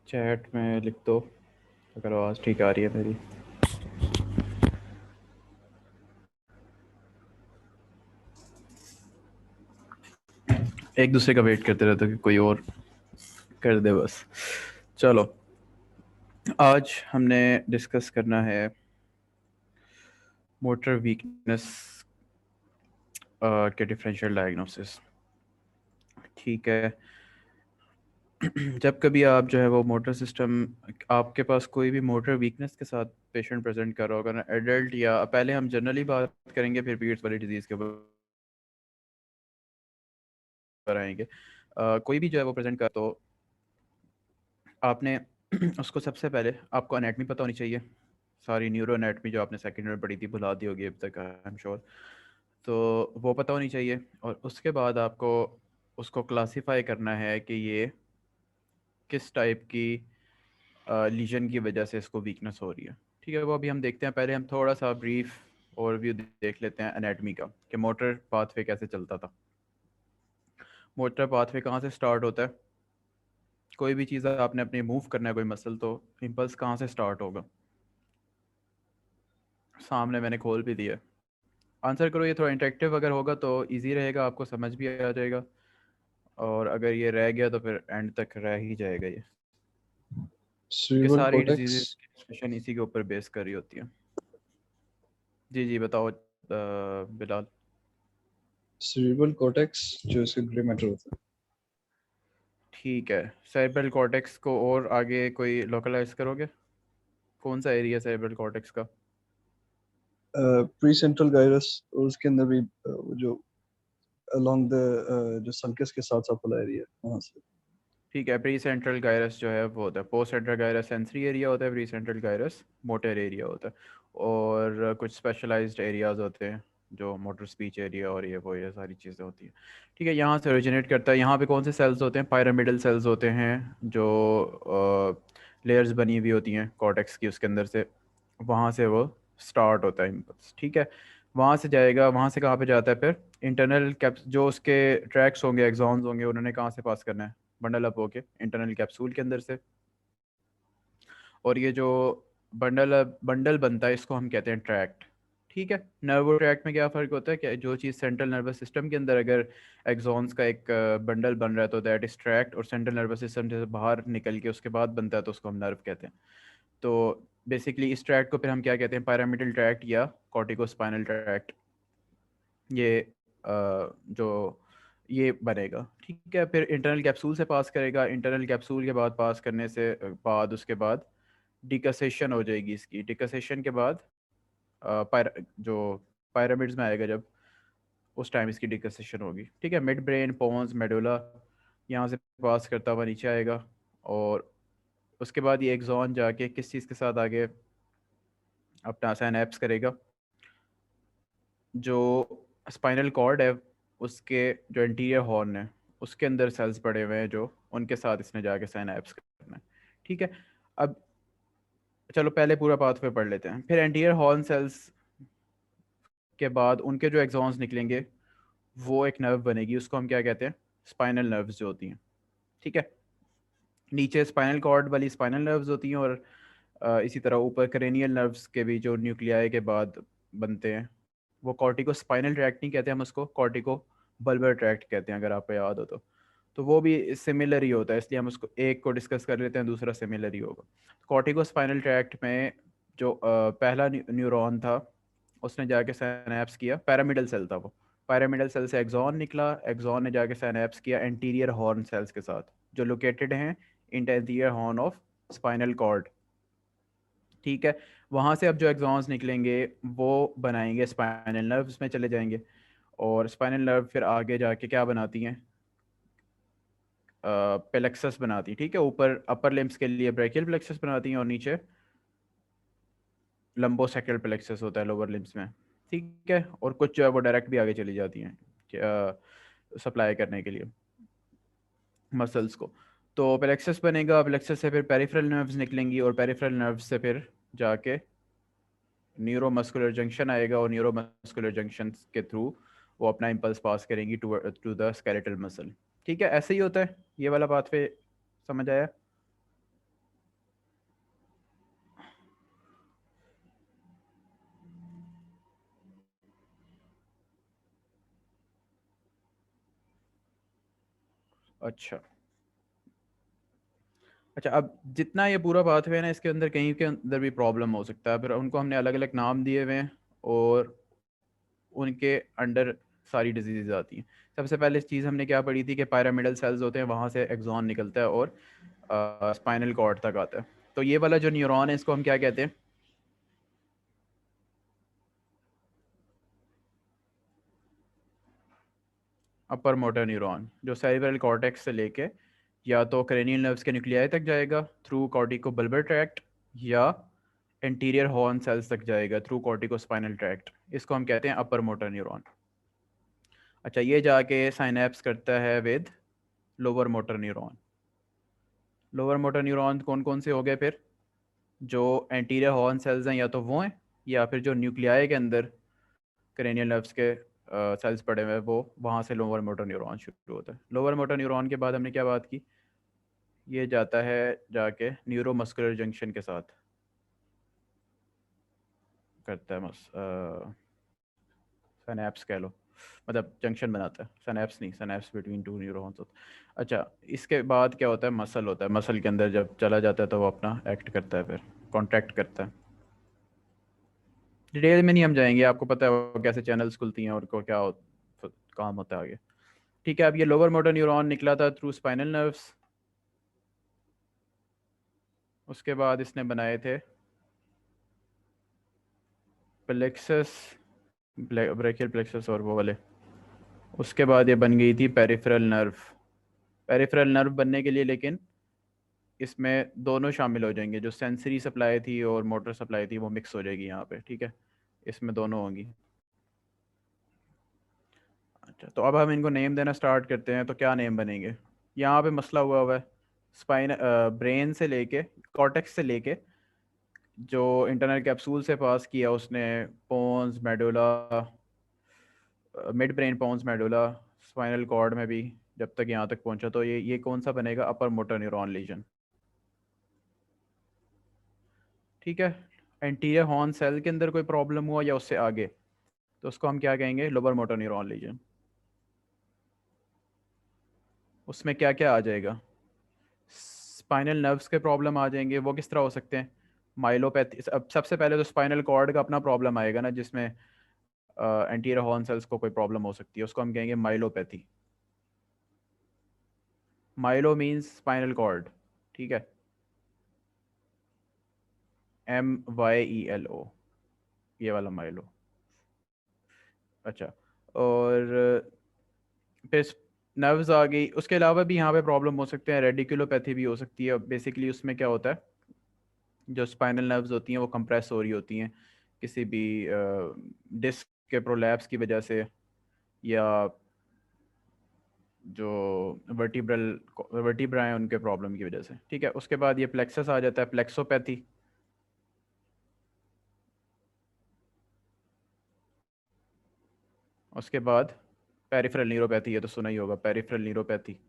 Chat में लिख दो अगर आवाज़ ठीक आ रही है मेरी। एक दूसरे का वेट करते रहते हो कि कोई और कर दे बस। चलो, आज हमने डिस्कस करना है मोटर वीकनेस के डिफरेंशियल डायग्नोसिस। ठीक है। जब कभी आप जो है वो मोटर सिस्टम, आपके पास कोई भी मोटर वीकनेस के साथ पेशेंट प्रेजेंट कर रहा होगा ना, एडल्ट या पहले हम जनरली बात करेंगे फिर पीरियड्स वाली डिजीज़ के ऊपर आएंगे। कोई भी जो है वो प्रेजेंट कर तो आपने उसको सबसे पहले आपको एनाटमी पता होनी चाहिए। सारी न्यूरो एनाटमी जो आपने सेकेंड में पढ़ी थी भुला दी होगी अब तक, आई एम श्योर। तो वो पता होनी चाहिए और उसके बाद आपको उसको क्लासिफाई करना है कि ये किस टाइप की लीजन की वजह से इसको वीकनेस हो रही है। ठीक है, वो अभी हम देखते हैं। पहले हम थोड़ा सा ब्रीफ ओवरव्यू देख लेते हैं एनाटमी का कि मोटर पाथवे कैसे चलता था। मोटर पाथवे कहाँ से स्टार्ट होता है? कोई भी चीज़ आपने अपने मूव करना है, कोई मसल, तो इम्पल्स कहाँ से स्टार्ट होगा? सामने मैंने खोल भी दिया। आंसर करो। ये थोड़ा इंटरेक्टिव अगर होगा तो इजी रहेगा, आपको समझ भी आ जाएगा। और अगर ये रह गया तो फिर एंड तक रह ही जाएगा ये, क्योंकि सेरिब्रल सारी कॉर्टेक्स। डिजीजेस की एक्सप्रेशन इसी के ऊपर बेस कर रही होती है। जी जी बताओ बिलाल। सेरिब्रल कॉर्टेक्स जो इसके ग्रे मैटर होता ठीक है, सेरेब्रल कॉर्टेक्स को और आगे कोई लोकलाइज करोगे? कौन सा एरिया सेरेब्रल कॉर्टेक्स का? है प्री सेंट्रल गायरस, और उसके अंदर भी वो जो अलोंग द जो सल्कस के साथ साथ वाला एरिया वहाँ से। ठीक है, प्री सेंट्रल गायरस जो है वो होता है, post central gyrus sensory area होता है, pre central gyrus motor area होता है। और कुछ स्पेशलाइज्ड एरियाज होते हैं जो मोटर स्पीच एरिया और ये सारी चीज़ें होती हैं। ठीक है, यहाँ से ओरिजिनेट करता है। यहाँ पे कौन से सेल्स होते हैं? पायरामिडल सेल्स होते हैं जो लेयर्स बनी हुई होती हैं कॉर्टेक्स की, उसके अंदर से वहाँ से वो स्टार्ट होता है इम्पल्स। ठीक है, वहाँ से जाएगा, वहाँ से कहाँ पे जाता है फिर? इंटरनल कैप्स जो उसके ट्रैक्स होंगे, एग्जॉन्स होंगे, उन्होंने कहाँ से पास करना है? बंडल अप होके इंटरनल कैप्सूल के अंदर से। और ये जो बंडल बनता है इसको हम कहते हैं ट्रैक्ट। ठीक है, नर्वो ट्रैक्ट में क्या फ़र्क होता है कि जो चीज़ सेंट्रल नर्वस सिस्टम के अंदर अगर एक्सॉन्स का एक बंडल बन रहा है तो दैट इज ट्रैक्ट, और सेंट्रल नर्वस सिस्टम से बाहर निकल के उसके बाद बनता है तो उसको हम नर्व कहते हैं। तो बेसिकली इस ट्रैक्ट को फिर हम क्या कहते हैं? पैरामिडल ट्रैक्ट या कॉर्टिको स्पाइनल ट्रैक्ट। ये जो ये बनेगा। ठीक है, फिर इंटरनल कैप्सूल से पास करेगा। इंटरनल कैप्सूल के बाद पास करने से बाद उसके बाद डिकसेशन हो जाएगी इसकी। डिकसेशन के बाद जो पायरामिड्स में आएगा जब, उस टाइम इसकी डिकसेशन होगी। ठीक है, मिड ब्रेन, पोन्स, मेडुला, यहाँ से पास करता हुआ नीचे आएगा। और उसके बाद ये एक्सॉन जाके किस चीज़ के साथ आगे अपना साइनैप्स करेगा? जो स्पाइनल कॉर्ड है उसके जो एंटीरियर हॉर्न है उसके अंदर सेल्स पड़े हुए हैं जो उनके साथ इसने जाके साइनैप्स करना है। ठीक है, अब चलो पहले पूरा पाथवे पढ़ लेते हैं। फिर एंटीरियर हॉर्न सेल्स के बाद उनके जो एक्सॉन्स निकलेंगे वो एक नर्व बनेगी, उसको हम क्या कहते हैं? स्पाइनल नर्व्स जो होती हैं। ठीक है, नीचे स्पाइनल कॉर्ड वाली स्पाइनल नर्व्स होती हैं और इसी तरह ऊपर करेनियल नर्व्स के भी जो न्यूक्लियाई के बाद बनते हैं वो कॉर्टिको स्पाइनल ट्रैक्ट नहीं कहते हम उसको, कॉर्टिको बल्बर ट्रैक्ट कहते हैं, अगर आपको याद हो तो वो भी सिमिलर ही होता है, इसलिए हम उसको एक को डिस्कस कर लेते हैं, दूसरा सिमिलर ही होगा। कॉर्टिको स्पाइनल ट्रैक्ट में जो पहला न्यूरॉन था उसने जाके साइनैप्स किया, पैरामिडल सेल था वो। पैरामिडल सेल से एक्सॉन निकला, एक्सॉन ने जाके साइनैप्स किया एंटीरियर हॉर्न सेल्स के साथ जो लोकेटेड हैं interior horn of spinal cord. ठीक है, वहाँ से अब जो एक्सॉन्स निकलेंगे वो बनाएंगे स्पाइनल नर्व्स में चले जाएंगे। और स्पाइनल नर्व फिर आगे जाके क्या बनाती हैं? प्लेक्सस बनाती हैं। ठीक है, ऊपर अपर लिम्स के लिए ब्रैकियल प्लेक्सस बनाती हैं और नीचे लंबोसेक्रल प्लेक्सस होता है लोअर लिम्स में। ठीक है, और कुछ जो है वो डायरेक्ट भी आगे चली जाती हैं सप्लाई करने के लिए मसल्स को। तो प्लेक्सस बनेगा, प्लेक्सस से फिर पेरिफेरल नर्व्स निकलेंगी और पेरिफेरल नर्व्स से फिर जाके न्यूरोमस्कुलर जंक्शन आएगा और न्यूरोमस्कुलर जंक्शन के थ्रू वो अपना इम्पल्स पास करेंगी टू द स्केलेटल मसल। ठीक है, ऐसे ही होता है ये वाला पाथवे। समझ आया? अच्छा अच्छा, अब जितना ये पूरा पाथवे है ना, इसके अंदर कहीं के अंदर भी प्रॉब्लम हो सकता है, फिर उनको हमने अलग अलग नाम दिए हुए हैं और उनके अंडर सारी डिजीज़ आती हैं। सबसे पहले चीज़ हमने क्या पढ़ी थी कि पैरामिडल सेल्स होते हैं, वहाँ से एक्सॉन निकलता है और स्पाइनल कॉर्ड तक आता है। तो ये वाला जो न्यूरॉन है इसको हम क्या कहते हैं? अपर मोटर न्यूरॉन, जो सेरिब्रल कॉर्टेक्स से लेके या तो क्रेनियल नर्व्स के न्यूक्लियाई तक जाएगा थ्रू कॉर्टिको बल्बर ट्रैक्ट, या एंटीरियर हॉर्न सेल्स तक जाएगा थ्रू कॉर्टिको स्पाइनल ट्रैक्ट। इसको हम कहते हैं अपर मोटर न्यूरॉन। अच्छा, ये जाके साइनेप्स करता है with lower motor neuron. Lower motor neuron कौन कौन से हो गए फिर? जो एंटीरियर हॉर्न सेल्स हैं या तो वो हैं, या फिर जो न्यूक्लियाई के अंदर क्रेनियल नर्व्स के सेल्स पड़े हुए हैं, वो वहाँ से लोअर मोटर न्यूरॉन शुरू होता है। लोअर मोटर न्यूरॉन के बाद हमने क्या बात की? ये जाता है जाके न्यूरोमस्कुलर जंक्शन के साथ करता है सैनैप्स कह लो, मतलब जंक्शन बनाता है। सैनैप्स नहीं, सैनैप्स बिटवीन टू न्यूरॉन्स होता है। अच्छा, इसके बाद क्या होता है? मसल होता है। मसल के अंदर जब चला जाता है तो वो अपना एक्ट करता है, फिर कॉन्ट्रैक्ट करता है। डिटेल में नहीं हम जाएंगे, आपको पता है वो कैसे चैनल्स खुलती हैं और को क्या काम होता है आगे। ठीक है, अब ये लोअर मोटर न्यूरॉन निकला था थ्रू स्पाइनल नर्व्स, उसके बाद इसने बनाए थे प्लेक्सस, ब्रेकियल प्लेक्सस और वो वाले। उसके बाद ये बन गई थी पेरिफेरल नर्व। पेरिफेरल नर्व बनने के लिए लेकिन इसमें दोनों शामिल हो जाएंगे, जो सेंसरी सप्लाई थी और मोटर सप्लाई थी वो मिक्स हो जाएगी यहाँ पे। ठीक है, इसमें दोनों होंगी। अच्छा, तो अब हम इनको नेम देना स्टार्ट करते हैं, तो क्या नेम बनेंगे? यहाँ पे मसला हुआ हुआ है। स्पाइन ब्रेन से लेके, कॉर्टेक्स से लेके, जो इंटरनल कैप्सूल से पास किया उसने, pons medulla, midbrain pons medulla, spinal cord में भी जब तक यहाँ तक पहुंचा, तो ये कौन सा बनेगा? Upper motor neuron lesion. ठीक है, एंटीरियर हॉर्न सेल के अंदर कोई प्रॉब्लम हुआ या उससे आगे, तो उसको हम क्या कहेंगे? Lower motor neuron lesion. उसमें क्या क्या आ जाएगा? स्पाइनल नर्व्स के प्रॉब्लम आ जाएंगे। वो किस तरह हो सकते हैं? माइलोपैथी। अब सबसे पहले तो स्पाइनल कॉर्ड का अपना प्रॉब्लम आएगा ना, जिसमें एंटीरियर हॉर्न सेल्स को कोई प्रॉब्लम हो सकती है, उसको हम कहेंगे myelopathy. Myelo means spinal cord. ठीक है, MYELO, ये वाला माइलो। अच्छा, और फिर नर्व्स आ गई। उसके अलावा भी यहाँ पे प्रॉब्लम हो सकते हैं, रेडिकुलोपैथी भी हो सकती है। बेसिकली उसमें क्या होता है, जो स्पाइनल नर्व्स होती हैं वो कंप्रेस हो रही होती हैं किसी भी डिस्क के प्रोलैप्स की वजह से, या जो वर्टिब्रल वर्टिब्रा हैं उनके प्रॉब्लम की वजह से। ठीक है, उसके बाद ये प्लेक्सस आ जाता है, प्लेक्सोपैथी। उसके बाद पेरिफेरल न्यूरोपैथी, ये तो सुना ही होगा, पेरिफेरल न्यूरोपैथी।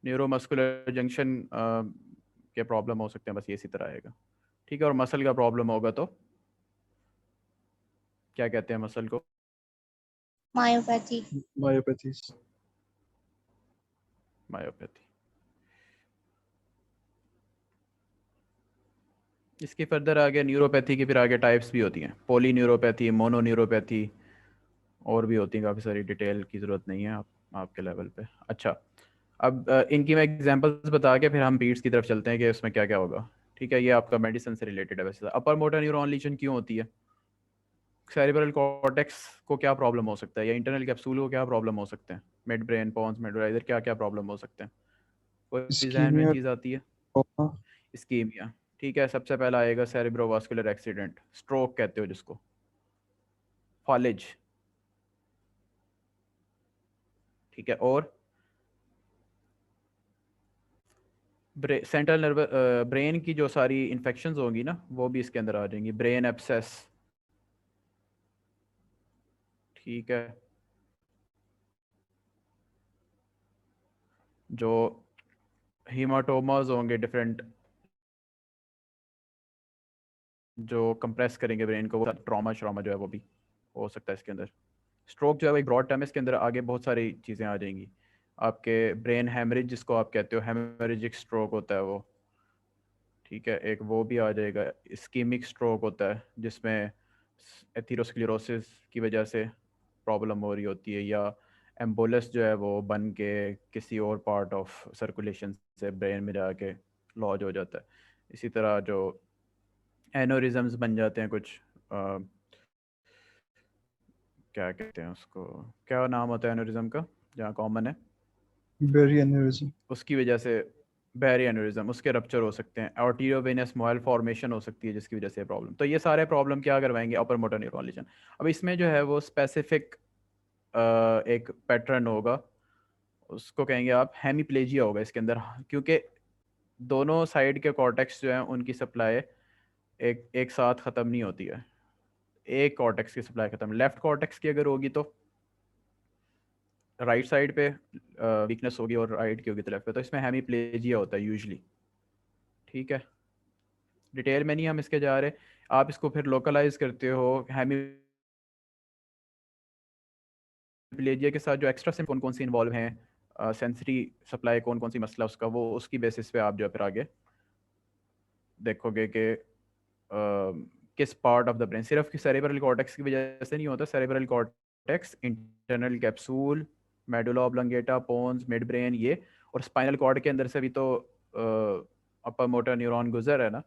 न्यूरोमस्कुलर जंक्शन के प्रॉब्लम हो सकते हैं, बस ये इसी तरह आएगा। ठीक है, और मसल का प्रॉब्लम होगा तो क्या कहते हैं मसल को? मायोपैथी। मायोपैथीज। मायोपैथी। इसकी फर्दर आगे न्यूरोपैथी की फिर आगे टाइप्स भी होती हैं, पॉली न्यूरोपैथी, मोनो न्यूरोपैथी, और भी होती हैं काफ़ी सारी। डिटेल की ज़रूरत नहीं है आपके लेवल पे। अच्छा, अब इनकी मैं एग्जांपल्स बता के फिर हम बीट्स की तरफ चलते हैं कि उसमें क्या क्या होगा। ठीक है, ये आपका मेडिसिन से रिलेटेड है वैसे। अपर मोटर न्यूरॉन लीजन क्यों होती है? सेरिब्रल कॉर्टेक्स को क्या प्रॉब्लम हो सकता है, या इंटरनल कैप्सूल को क्या प्रॉब्लम हो सकते हैं, मिड ब्रेन, पॉन्स मेडुला, इधर क्या क्या प्रॉब्लम हो सकते हैं? कोई जहन में इस्कीमिया, चीज़ आती है? ट्रॉमा। इस्कीमिया। ठीक है, सबसे पहला आएगा सेरिब्रोवास्कुलर एक्सीडेंट, स्ट्रोक कहते हो जिसको, फॉलेज। ठीक है, और सेंट्रल नर्व ब्रेन की जो सारी इन्फेक्शंस होंगी ना, वो भी इसके अंदर आ जाएंगी, ब्रेन एब्सेस। ठीक है, जो हीमाटोमास होंगे डिफरेंट जो कंप्रेस करेंगे ब्रेन को, वो ट्रॉमा श्रामा जो है वो भी हो सकता है इसके अंदर। स्ट्रोक जो है वो एक ब्रॉड टर्म है, इसके अंदर आगे बहुत सारी चीज़ें आ जाएंगी। आपके ब्रेन हेमरेज जिसको आप कहते हो, हेमरेजिक स्ट्रोक होता है वो, ठीक है, एक वो भी आ जाएगा। इस्कीमिक स्ट्रोक होता है जिसमें एथेरोस्क्लेरोसिस की वजह से प्रॉब्लम हो रही होती है, या एम्बोलस जो है वो बन के किसी और पार्ट ऑफ सर्कुलेशन से ब्रेन में जाके लॉज हो जाता है। इसी तरह जो एनोरिज्म्स बन जाते हैं कुछ, क्या कहते हैं उसको, क्या नाम होता है एनोरिज्म का जहाँ कॉमन है, बेरी एन्यूरिज्म। उसकी वजह से बैरी एनोरिज्म, उसके रप्चर हो सकते हैं। आर्टेरियोवेनस मॉयल फॉर्मेशन हो सकती है जिसकी वजह से प्रॉब्लम। तो ये सारे प्रॉब्लम क्या करवाएंगे, अपर मोटर न्यूरॉन लीजन। अब इसमें जो है वो स्पेसिफिक एक पैटर्न होगा, उसको कहेंगे आप हेमीप्लेजिया होगा इसके अंदर, क्योंकि दोनों साइड के कॉर्टेक्स जो हैं उनकी सप्लाई एक एक साथ ख़त्म नहीं होती है। एक कॉर्टेक्स की सप्लाई ख़त्म, लेफ्ट कॉर्टेक्स की अगर होगी तो राइट साइड पे वीकनेस होगी, और राइट की होगी तो लेफ्ट पे। तो इसमें हेमीप्लेजिया होता है यूजली, ठीक है। डिटेल में नहीं हम इसके जा रहे, आप इसको फिर लोकलाइज करते हो। हेमीप्लेजिया के साथ जो एक्स्ट्रा सिम कौन कौन सी इन्वॉल्व हैं, सेंसरी सप्लाई कौन कौन सी मसला उसका, वो उसकी बेसिस पे आप जो है फिर आगे देखोगे कि किस पार्ट ऑफ द ब्रेन, सिर्फ कि सेरेब्रल कॉर्टेक्स की वजह से नहीं होता। Cerebral cortex, internal capsule, medulla oblongata, pons, midbrain, ये, और स्पाइनल कॉर्ड के अंदर से भी तो अपर मोटर न्यूरॉन गुजर है ना।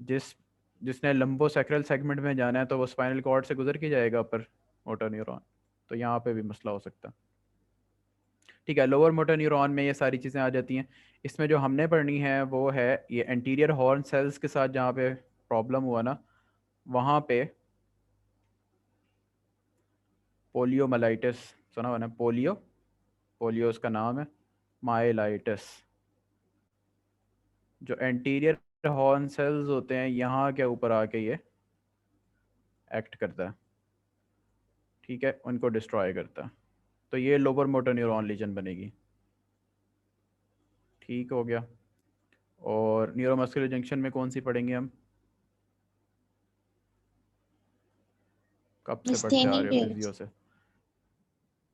जिसने लंबो सैक्रल सेगमेंट में जाना है तो वो स्पाइनल कॉर्ड से गुजर के जाएगा अपर मोटर न्यूरॉन। तो यहाँ पे भी मसला हो सकता है, ठीक है। लोअर मोटर न्यूरॉन में ये सारी चीज़ें आ जाती हैं। इसमें जो हमने पढ़नी है वो है ये एंटीरियर हॉर्न सेल्स के साथ जहाँ पे प्रॉब्लम हुआ ना, वहाँ पे पोलियोमाइलाइटिस सुना हुआ ना, पोलियो उसका नाम है, माइलाइटिस। जो एंटीरियर हॉर्न सेल्स होते हैं यहाँ के ऊपर आके ये एक्ट करता है, ठीक है, उनको डिस्ट्रॉय करता है। तो ये लोअर मोटर न्यूरॉन लीजन बनेगी, ठीक हो गया। और न्यूरोमस्कुलर जंक्शन में कौन सी पढ़ेंगे हम, कब से पढ़ते आ Myasthenia रहे हो gravis. फिजियो से?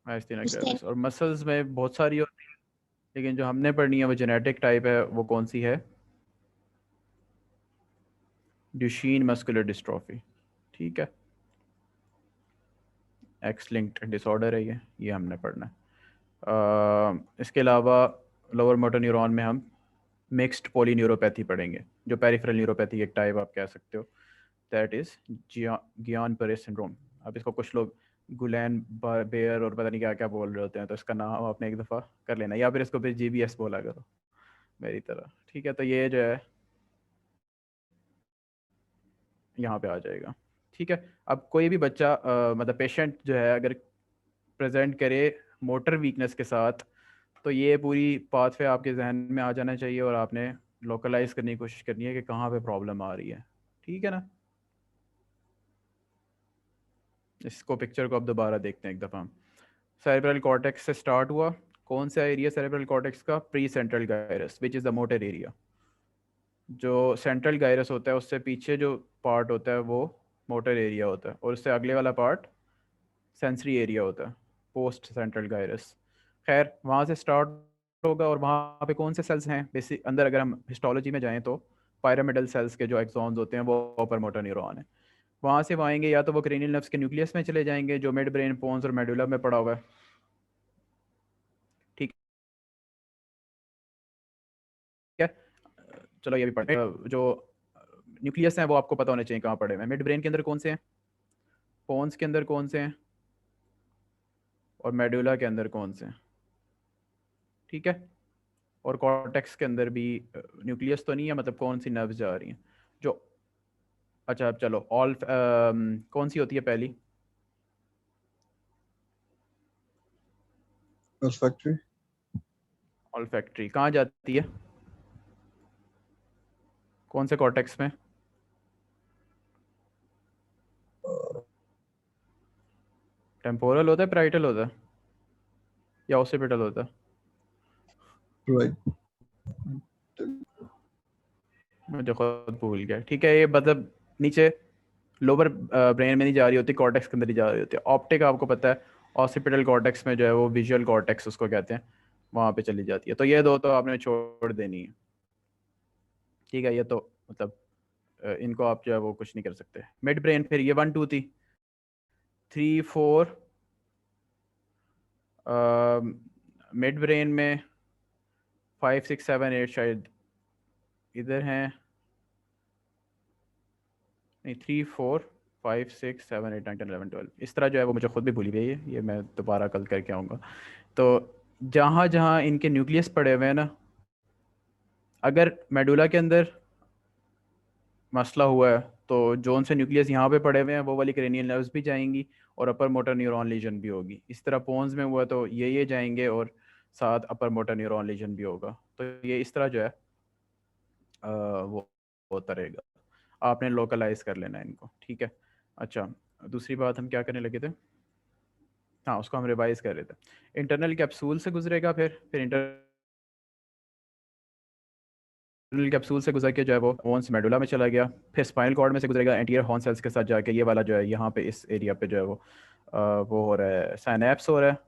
Myasthenia Myasthenia. ग्रेविस। और मसल्स में बहुत सारी होती है, लेकिन जो हमने पढ़नी है वो जेनेटिक टाइप है, वो कौन सी है, ड्यूशीन मस्कुलर डिस्ट्रॉफी, ठीक है। एक्स लिंक्ड डिसऑर्डर है ये हमने पढ़ना है। इसके अलावा लोअर मोटर न्यूरॉन में हम मिक्स्ड पॉलीन्यूरोपैथी पढ़ेंगे, जो पेरिफेरल न्यूरोपैथी एक टाइप आप कह सकते हो, दैट इज़ गियान पेरे सिंड्रोम। अब इसको कुछ लोग गुलैन बेयर और पता नहीं क्या क्या बोल रहे होते हैं, तो इसका नाम आपने एक दफ़ा कर लेना, या फिर इसको फिर GBS बोला करो मेरी तरह, ठीक है। तो ये जो है यहाँ पे आ जाएगा, ठीक है। अब कोई भी बच्चा मतलब पेशेंट जो है अगर प्रेजेंट करे मोटर वीकनेस के साथ, तो ये पूरी पाथवे आपके जहन में आ जाना चाहिए, और आपने लोकलाइज करने की कोशिश करनी है कि कहाँ पे प्रॉब्लम आ रही है, ठीक है ना। इसको पिक्चर को अब दोबारा देखते हैं एक दफ़ा हम। सेरेब्रल कॉर्टेक्स से स्टार्ट हुआ, कौन सा एरिया सेरेब्रल कॉर्टेक्स का, pre central gyrus, which is the motor area. जो सेंट्रल गायरस होता है उससे पीछे जो पार्ट होता है वो मोटर एरिया होता है, और उससे अगले वाला पार्ट सेंसरी एरिया होता है, पोस्ट सेंट्रल गायरस। खैर वहाँ से स्टार्ट होगा, और वहाँ पे कौन से सेल्स हैं बेसिक अंदर, अगर हम हिस्टोलॉजी में जाएं तो पायरामिडल सेल्स के जो एक्सॉन्स होते हैं वो अपर मोटर न्यूरॉन है। वहाँ से वो आएंगे, या तो वो क्रेनियल नर्व्स के न्यूक्लियस में चले जाएंगे जो मिड ब्रेन, पोन्स और मेडुला में पड़ा हुआ है, ठीक है। चलो ये भी पढ़े, जो न्यूक्लियस हैं वो आपको पता होने चाहिए कहाँ पड़े हुए हैं। मिड ब्रेन के अंदर कौन से हैं, पोन्स के अंदर कौन से हैं, और मेडुला के अंदर कौन से हैं, ठीक है। और कॉर्टेक्स के अंदर भी न्यूक्लियस तो नहीं है, मतलब कौन सी नर्व्स जा रही हैं जो, अच्छा अब चलो ऑल कौन सी होती है पहली, olfactory. ऑल्फैक्टरी कहाँ जाती है, कौन से कॉर्टेक्स में, टेम्पोरल होता है, पैराइटल होता है, या ऑसिपिटल होता है? Right. मुझे खुद भूल गया, ठीक है। ये मतलब नीचे लोअर ब्रेन में नहीं जा रही होती, कॉर्टेक्स के अंदर ही जा रही होती है। ऑप्टिक आपको पता है ऑसिपिटल कॉर्टेक्स में जो है वो विजुअल कॉर्टेक्स उसको कहते हैं, वहाँ पे चली जाती है। तो ये दो तो आपने छोड़ देनी है, ठीक है। ये तो मतलब इनको आप जो है वो कुछ नहीं कर सकते। मिड ब्रेन फिर ये 1 2 3 4, मिड ब्रेन में 5 6 7 8 शायद इधर हैं, नहीं 3 4 5 6 7 8 9 10 11 12 इस तरह जो है वो मुझे खुद भी भूली गई है, ये मैं दोबारा कल करके आऊँगा। तो जहाँ जहाँ इनके न्यूक्लियस पड़े हुए हैं ना, अगर मेडुला के अंदर मसला हुआ है तो जोन से न्यूक्लियस यहाँ पे पड़े हुए हैं वो वाली क्रेनियल नर्व्स भी जाएंगी और अपर मोटर न्यूरॉन लीजन भी होगी। इस तरह पोन्स में हुआ तो ये जाएंगे और साथ अपर मोटर न्यूरॉन लीजन भी होगा। तो ये इस तरह जो है वो होता रहेगा। आपने लोकलाइज कर लेना इनको, ठीक है। अच्छा, दूसरी बात हम क्या करने लगे थे, हाँ उसको हम रिवाइज कर रहे थे। इंटरनल कैप्सूल से गुजरेगा, फिर इंटरनल कैप्सूल से गुजर के जो है वो ओन्स मेडुला में चला गया, फिर स्पाइनल कॉर्ड में से गुजरेगा एंटीरियर हॉर्न सेल्स के साथ जाके, ये वाला जो है यहाँ पे इस एरिया पे जो है वो हो रहा है, साइनेप्स हो रहा है,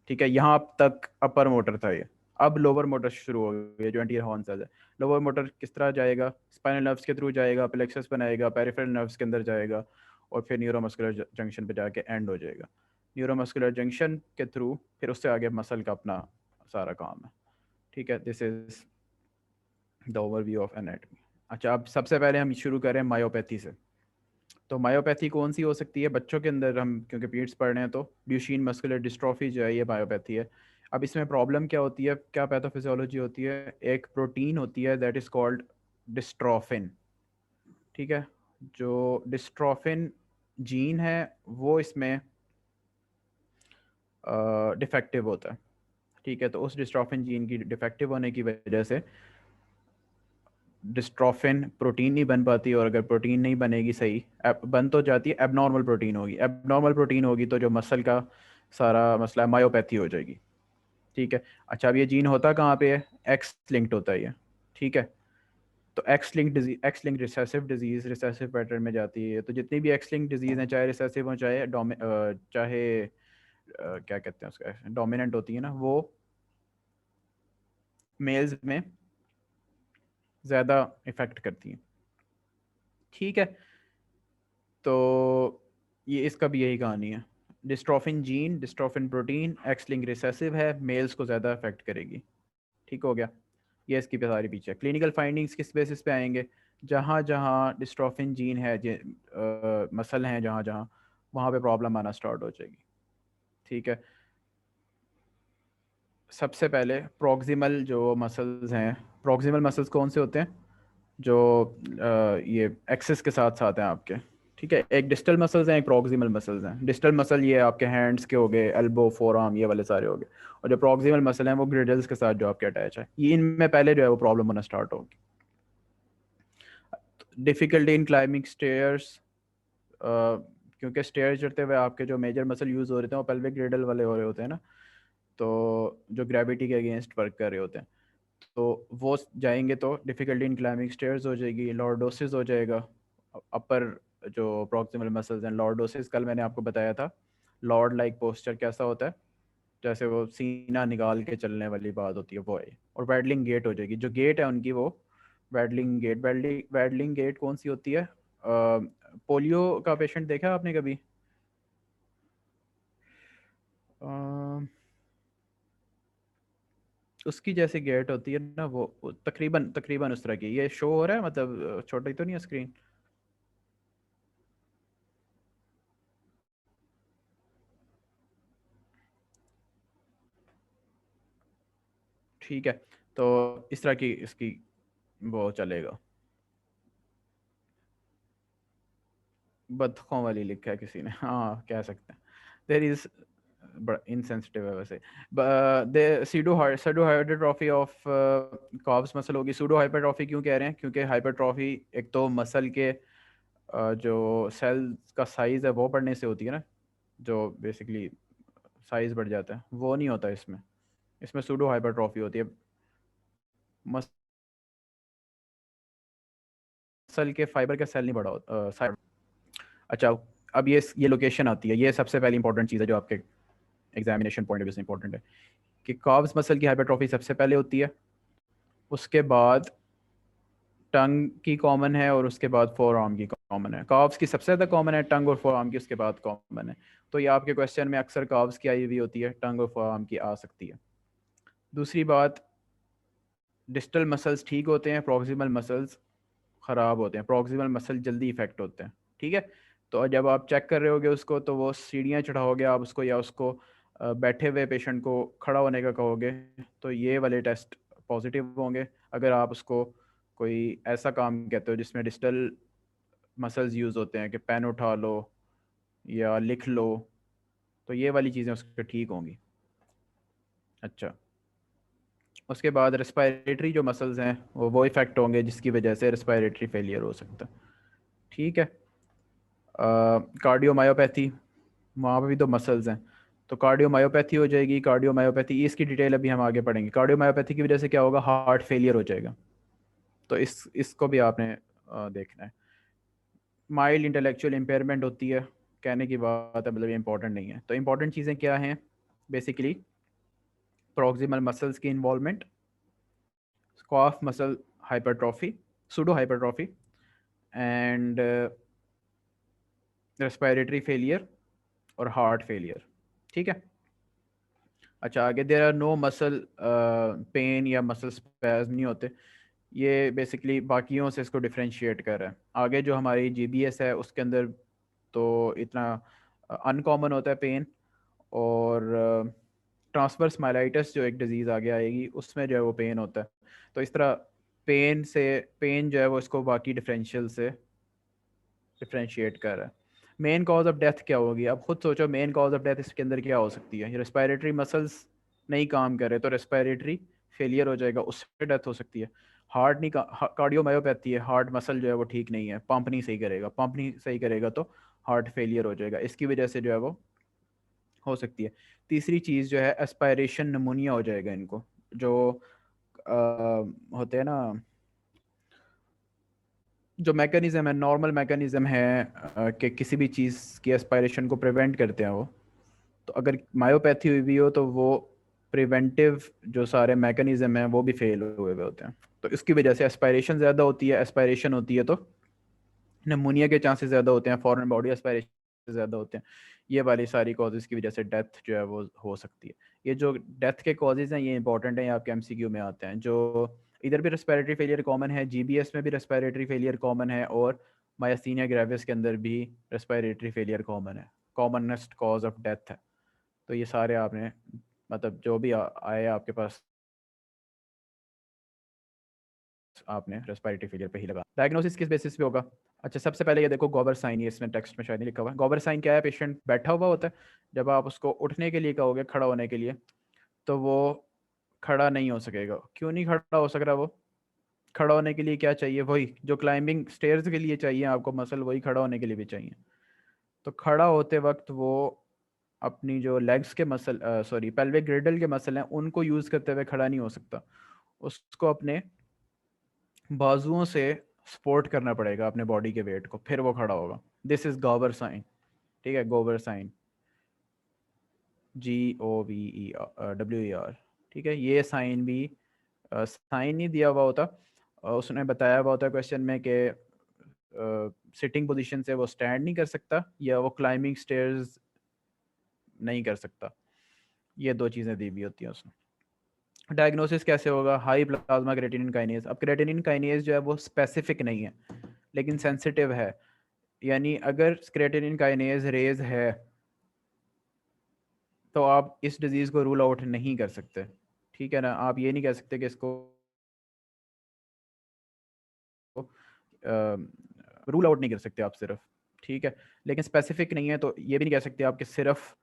ठीक है। यहाँ तक अपर मोटर था ये। अब लोअर मोटर शुरू हो गई जो एंटीरियर हॉर्न सेल्स है। लोअर मोटर किस तरह जाएगा, स्पाइनल नर्व्स के थ्रू जाएगा, प्लेक्सस बनाएगा, पेरिफेरल नर्व्स के अंदर जाएगा और फिर न्यूरोमस्कुलर जंक्शन पे जाके एंड हो जाएगा। न्यूरोमस्कुलर जंक्शन के थ्रू फिर उससे आगे मसल का अपना सारा काम है, ठीक है। This is the overview of anatomy. अच्छा, अब सबसे पहले हम शुरू करें मायोपैथी से। तो मायोपैथी कौन सी हो सकती है बच्चों के अंदर, हम क्योंकि पीड्स पढ़ रहे हैं, तो ड्यूशीन मस्कुलर डिस्ट्रॉफी जो है ये मायोपैथी है। अब इसमें प्रॉब्लम क्या होती है, क्या पैथोफिजियोलॉजी होती है, एक प्रोटीन होती है दैट इज़ कॉल्ड डिस्ट्रॉफिन, ठीक है। जो डिस्ट्रॉफिन जीन है वो इसमें डिफेक्टिव होता है, ठीक है। तो उस डिस्ट्रॉफिन जीन की डिफेक्टिव होने की वजह से डिस्ट्रोफिन प्रोटीन नहीं बन पाती, और अगर प्रोटीन नहीं बनेगी सही, बन तो जाती है, एबनॉर्मल प्रोटीन होगी। एबनॉर्मल प्रोटीन होगी तो जो मसल का सारा मसला है मायोपैथी हो जाएगी, ठीक है। अच्छा, अब ये जीन होता कहाँ पे है, एक्स लिंक्ड होता है ये, ठीक है। तो x link disease, x link recessive disease recessive pattern में जाती है। तो जितनी भी एक्स लिंक डिजीज हैं, चाहे रिसेसिव हो चाहे क्या कहते हैं उसका डोमिनेंट होती है ना, वो मेल्स में ज़्यादा इफेक्ट करती हैं, ठीक है। तो ये इसका भी यही कहानी है। Dystrophin gene, dystrophin protein x link recessive है, मेल्स को ज़्यादा अफेक्ट करेगी, ठीक हो गया। ये इसकी सारी पीछे क्लिनिकल फाइंडिंग्स किस बेसिस पे आएंगे, जहाँ जहाँ डिस्ट्रोफिन जीन है, मसल हैं जहाँ जहाँ, वहाँ पे प्रॉब्लम आना स्टार्ट हो जाएगी, ठीक है। सबसे पहले प्रॉक्सिमल जो मसल्स हैं, प्रॉक्सिमल मसल्स कौन से होते हैं, जो ये एक्सिस के साथ साथ हैं आपके, ठीक है। एक डिस्टल मसल्स हैं, एक प्रॉक्सिमल मसल्स हैं। डिस्टल मसल ये आपके हैंड्स के हो गए, एल्बो, फोर आर्म, ये वाले सारे हो गए। और जो प्रॉक्सिमल मसल हैं वो ग्रिडल्स के साथ जो आपके अटैच है, ये इनमें पहले जो है वो प्रॉब्लम होना स्टार्ट होगी। डिफ़िकल्टी इन क्लाइंबिंग स्टेयर्स, क्योंकि स्टेयर चढ़ते हुए आपके जो मेजर मसल यूज़ हो रहे थे वो पेल्विक ग्रिडल वाले हो रहे होते हैं ना, तो जो ग्रेविटी के अगेंस्ट वर्क कर रहे होते हैं, तो वो जाएंगे तो डिफ़िकल्टी इन क्लाइंबिंग स्टेयर्स हो जाएगी, लॉर्डोसिस हो जाएगा। अपर जो प्रॉक्सिमल मसल्स हैं, लॉर्डोसिस कल मैंने आपको बताया था। लॉर्ड लाइक पोस्चर कैसा होता है, जैसे वो सीना निकाल के चलने वाली बात होती है वो है। और वैडलिंग गेट हो जाएगी, जो गेट है उनकी वो वैडलिंग गेट। वैडलिंग गेट कौन सी होती है, पोलियो का पेशेंट देखा आपने कभी, अ, उसकी जैसी गेट होती है ना वो तकरीबन तकरीबन उस तरह की। ये शो हो रहा है, मतलब छोटा ही तो नहीं है स्क्रीन, ठीक है। तो इस तरह की इसकी वो चलेगा। बतखों वाली लिखा है किसी ने, हाँ कह सकते हैं। देर इज, बड़ा इनसेंसिटिव है वैसे। They pseudo hypertrophy of calves muscle होगी। सूडो हाइपरट्रॉफी क्यों कह रहे हैं, क्योंकि हाइपरट्रॉफी एक तो मसल के जो सेल्स का साइज़ है वो बढ़ने से होती है ना, जो बेसिकली साइज़ बढ़ जाता है, वो नहीं होता इसमें। इसमें सूडो हाइपरट्रॉफी होती है, मसल के फाइबर का सेल नहीं बड़ा होता। अच्छा, अब ये लोकेशन आती है, ये सबसे पहली इंपॉर्टेंट चीज़ है जो आपके एग्जामिनेशन पॉइंट ऑफ व्यू से इंपॉर्टेंट है कि काव्स मसल की हाइपरट्रॉफी सबसे पहले होती है, उसके बाद टंग की कॉमन है और उसके बाद फोर आर्म की कॉमन है। काव्स की सबसे ज़्यादा कॉमन है, टंग और फोर आर्म की उसके बाद कॉमन है। तो ये आपके क्वेश्चन में अक्सर काव्स की आई हुई होती है, टंग और फोर आर्म की आ सकती है। दूसरी बात, डिस्टल मसल्स ठीक होते हैं, प्रॉक्सिमल मसल्स ख़राब होते हैं, प्रॉक्सिमल मसल जल्दी इफेक्ट होते हैं। ठीक है, तो जब आप चेक कर रहे होगे उसको, तो वो सीढ़ियाँ चढ़ाओगे आप उसको, या उसको बैठे हुए पेशेंट को खड़ा होने का कहोगे, तो ये वाले टेस्ट पॉजिटिव होंगे। अगर आप उसको कोई ऐसा काम कहते हो जिसमें डिस्टल मसल्स यूज़ होते हैं कि पेन उठा लो या लिख लो, तो ये वाली चीज़ें उसके ठीक होंगी। अच्छा, उसके बाद रेस्पिरेटरी जो मसल्स हैं वो इफ़ेक्ट होंगे, जिसकी वजह से रेस्पिरेटरी फेलियर हो सकता है। ठीक है, कार्डियोमायोपैथी, वहाँ पर भी तो मसल्स हैं, तो कार्डियोमायोपैथी हो जाएगी। कार्डियोमायोपैथी इसकी डिटेल अभी हम आगे पढ़ेंगे। कार्डियोमायोपैथी की वजह से क्या होगा, हार्ट फेलियर हो जाएगा, तो इसको भी आपने देखना है। माइल्ड इंटेलेक्चुअल इम्पेयरमेंट होती है, कहने की बात है, मतलब ये इंपॉर्टेंट नहीं है। तो इंपॉर्टेंट चीज़ें क्या हैं, बेसिकली प्रॉक्सिमल मसल्स की involvement, calf muscle hypertrophy, pseudo hypertrophy, and respiratory failure और हार्ट फेलियर। ठीक है, अच्छा आगे, there are no muscle pain या मसल स्पैज़म नहीं होते। ये बेसिकली बाकियों से इसको डिफरेंशिएट कर रहा है। आगे जो हमारी जीबीएस है उसके अंदर तो इतना अनकॉमन होता है पेन, और ट्रांसवर्स माइलाइटिस जो एक डिजीज़ आगे आएगी उसमें जो है वो पेन होता है। तो इस तरह पेन जो है वो इसको बाकी डिफरेंशियल से डिफरेंशिएट कर रहा है। मेन कॉज ऑफ डेथ क्या होगी, अब खुद सोचो, मेन कॉज ऑफ डेथ इसके अंदर क्या हो सकती है। रेस्पिरेटरी मसल्स नहीं काम कर रहे तो रेस्पिरेटरी फेलियर हो जाएगा, उससे डेथ हो सकती है। हार्ट नहीं, कार्डियोमायोपैथी है, हार्ट मसल जो है वो ठीक नहीं है, पंप नहीं सही करेगा, पंप नहीं सही करेगा तो हार्ट फेलियर हो जाएगा, इसकी वजह से जो है वो हो सकती है। तीसरी चीज़ जो है एस्पायरेशन नमूनिया हो जाएगा इनको, जो होते हैं ना, जो मैकेनिज़्म है, नॉर्मल मैकेनिज़्म है कि किसी भी चीज़ की एस्पायरेशन को प्रिवेंट करते हैं वो, तो अगर मायोपैथी हुई भी हो तो वो प्रिवेंटिव जो सारे मैकेनिज़्म हैं वो भी फेल हुए हुए होते हैं। तो इसकी वजह से एस्पायरेशन ज़्यादा होती है, एस्पायरेशन होती है तो नमूनिया के चांसेस ज़्यादा होते हैं, फॉरेन बॉडी एस्पायरेशन ज़्यादा होते हैं। ये वाली सारी कॉजेज़ की वजह से डेथ जो है वो हो सकती है। ये जो डेथ के कॉजेज़ हैं ये इंपॉर्टेंट हैं, ये आपके एमसीक्यू में आते हैं। जो इधर भी रेस्पिरेटरी फेलियर कॉमन है, जीबीएस में भी रेस्पिरेटरी फेलियर कॉमन है, और मायस्थीनिया ग्रेविस के अंदर भी रेस्पिरेटरी फेलियर कॉमन है, कॉमनेस्ट कॉज ऑफ डेथ है। तो ये सारे आपने, मतलब जो भी आए आपके पास, आपने रेस्पिरेटरी फेलियर पे ही लगा। डायग्नोसिस किस बेसिस पे होगा, अच्छा सबसे पहले ये देखो गॉबर साइन, ये इसमें टेक्स्ट में शायद नहीं लिखा हुआ है। गॉबर साइन क्या है, पेशेंट बैठा हुआ होता है, जब आप उसको उठने के लिए कहोगे, खड़ा होने के लिए, तो वो खड़ा नहीं हो सकेगा। क्यों नहीं खड़ा हो सक रहा वो, खड़ा होने के लिए क्या चाहिए, वही जो क्लाइंबिंग स्टेयर्स के लिए चाहिए आपको मसल, वही खड़ा होने के लिए भी चाहिए। तो खड़ा होते वक्त वो अपनी जो लेग्स के मसल, सॉरी पेल्विक ग्रिडल के मसल हैं, उनको यूज़ करते हुए खड़ा नहीं हो सकता, उसको अपने बाजुओं से सपोर्ट करना पड़ेगा अपने बॉडी के वेट को, फिर वो खड़ा होगा। This is Gower sign. ठीक है, गोबर साइन, GOVER। ठीक है, ये साइन भी साइन नहीं दिया हुआ होता, उसने बताया हुआ होता है क्वेश्चन में कि सिटिंग पोजीशन से वो स्टैंड नहीं कर सकता या वो क्लाइंबिंग स्टेयर्स नहीं कर सकता, ये दो चीज़ें दी हुई होती हैं उसमें। डायग्नोसिस कैसे होगा, हाई प्लाज्मा क्रेटिनिन काइनेज। अब क्रेटिनिन काइनेज जो है वो स्पेसिफिक नहीं है लेकिन सेंसिटिव है, यानी अगर क्रेटिनिन काइनेज रेज है तो आप इस डिजीज़ को रूल आउट नहीं कर सकते। ठीक है ना, आप ये नहीं कह सकते कि इसको रूल आउट नहीं कर सकते आप सिर्फ। ठीक है, लेकिन स्पेसिफिक नहीं है तो ये भी नहीं कह सकते आप कि सिर्फ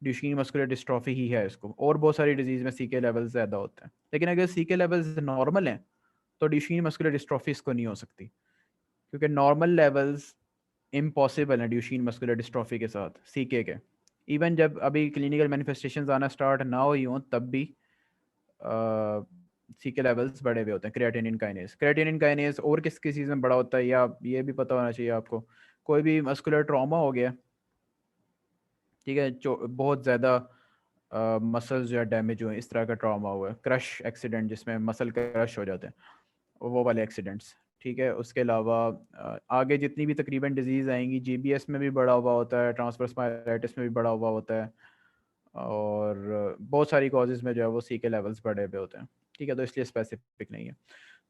ड्यूशेन मस्कुलर डिस्ट्रॉफी ही है इसको, और बहुत सारी डिजीज़ में सीके लेवल्स ज़्यादा होते हैं। लेकिन अगर सीके लेवल्स नॉर्मल हैं तो ड्यूशेन मस्कुलर डिस्ट्रॉफी इसको नहीं हो सकती, क्योंकि नॉर्मल लेवल्स इम्पॉसिबल है ड्यूशेन मस्कुलर डिस्ट्रॉफी के साथ सीके के। इवन जब अभी क्लिनिकल मैनिफेस्टेशंस आना स्टार्ट ना हुई हों तब भी सी के लेवल्स बढ़े हुए होते हैं। क्रिएटिनिन काइनेज और किस किस चीज़ में बड़ा होता है, या ये भी पता होना चाहिए आपको। कोई भी मस्कुलर ट्रॉमा हो गया, ठीक है, जो बहुत ज़्यादा मसल्स जो है डैमेज हुए, इस तरह का ट्रॉमा हुआ है, क्रश एक्सीडेंट जिसमें मसल क्रश हो जाते हैं, वो वाले एक्सीडेंट्स, ठीक है। उसके अलावा आगे जितनी भी तकरीबन डिजीज़ आएंगी, जीबीएस में भी बढ़ा हुआ होता है, ट्रांसवर्स स्पाइराइटिस में भी बढ़ा हुआ होता है, और बहुत सारी कॉजेज़ में जो है वो सी के लेवल्स बढ़े हुए होते हैं, ठीक है। तो इसलिए स्पेसिफिक नहीं है।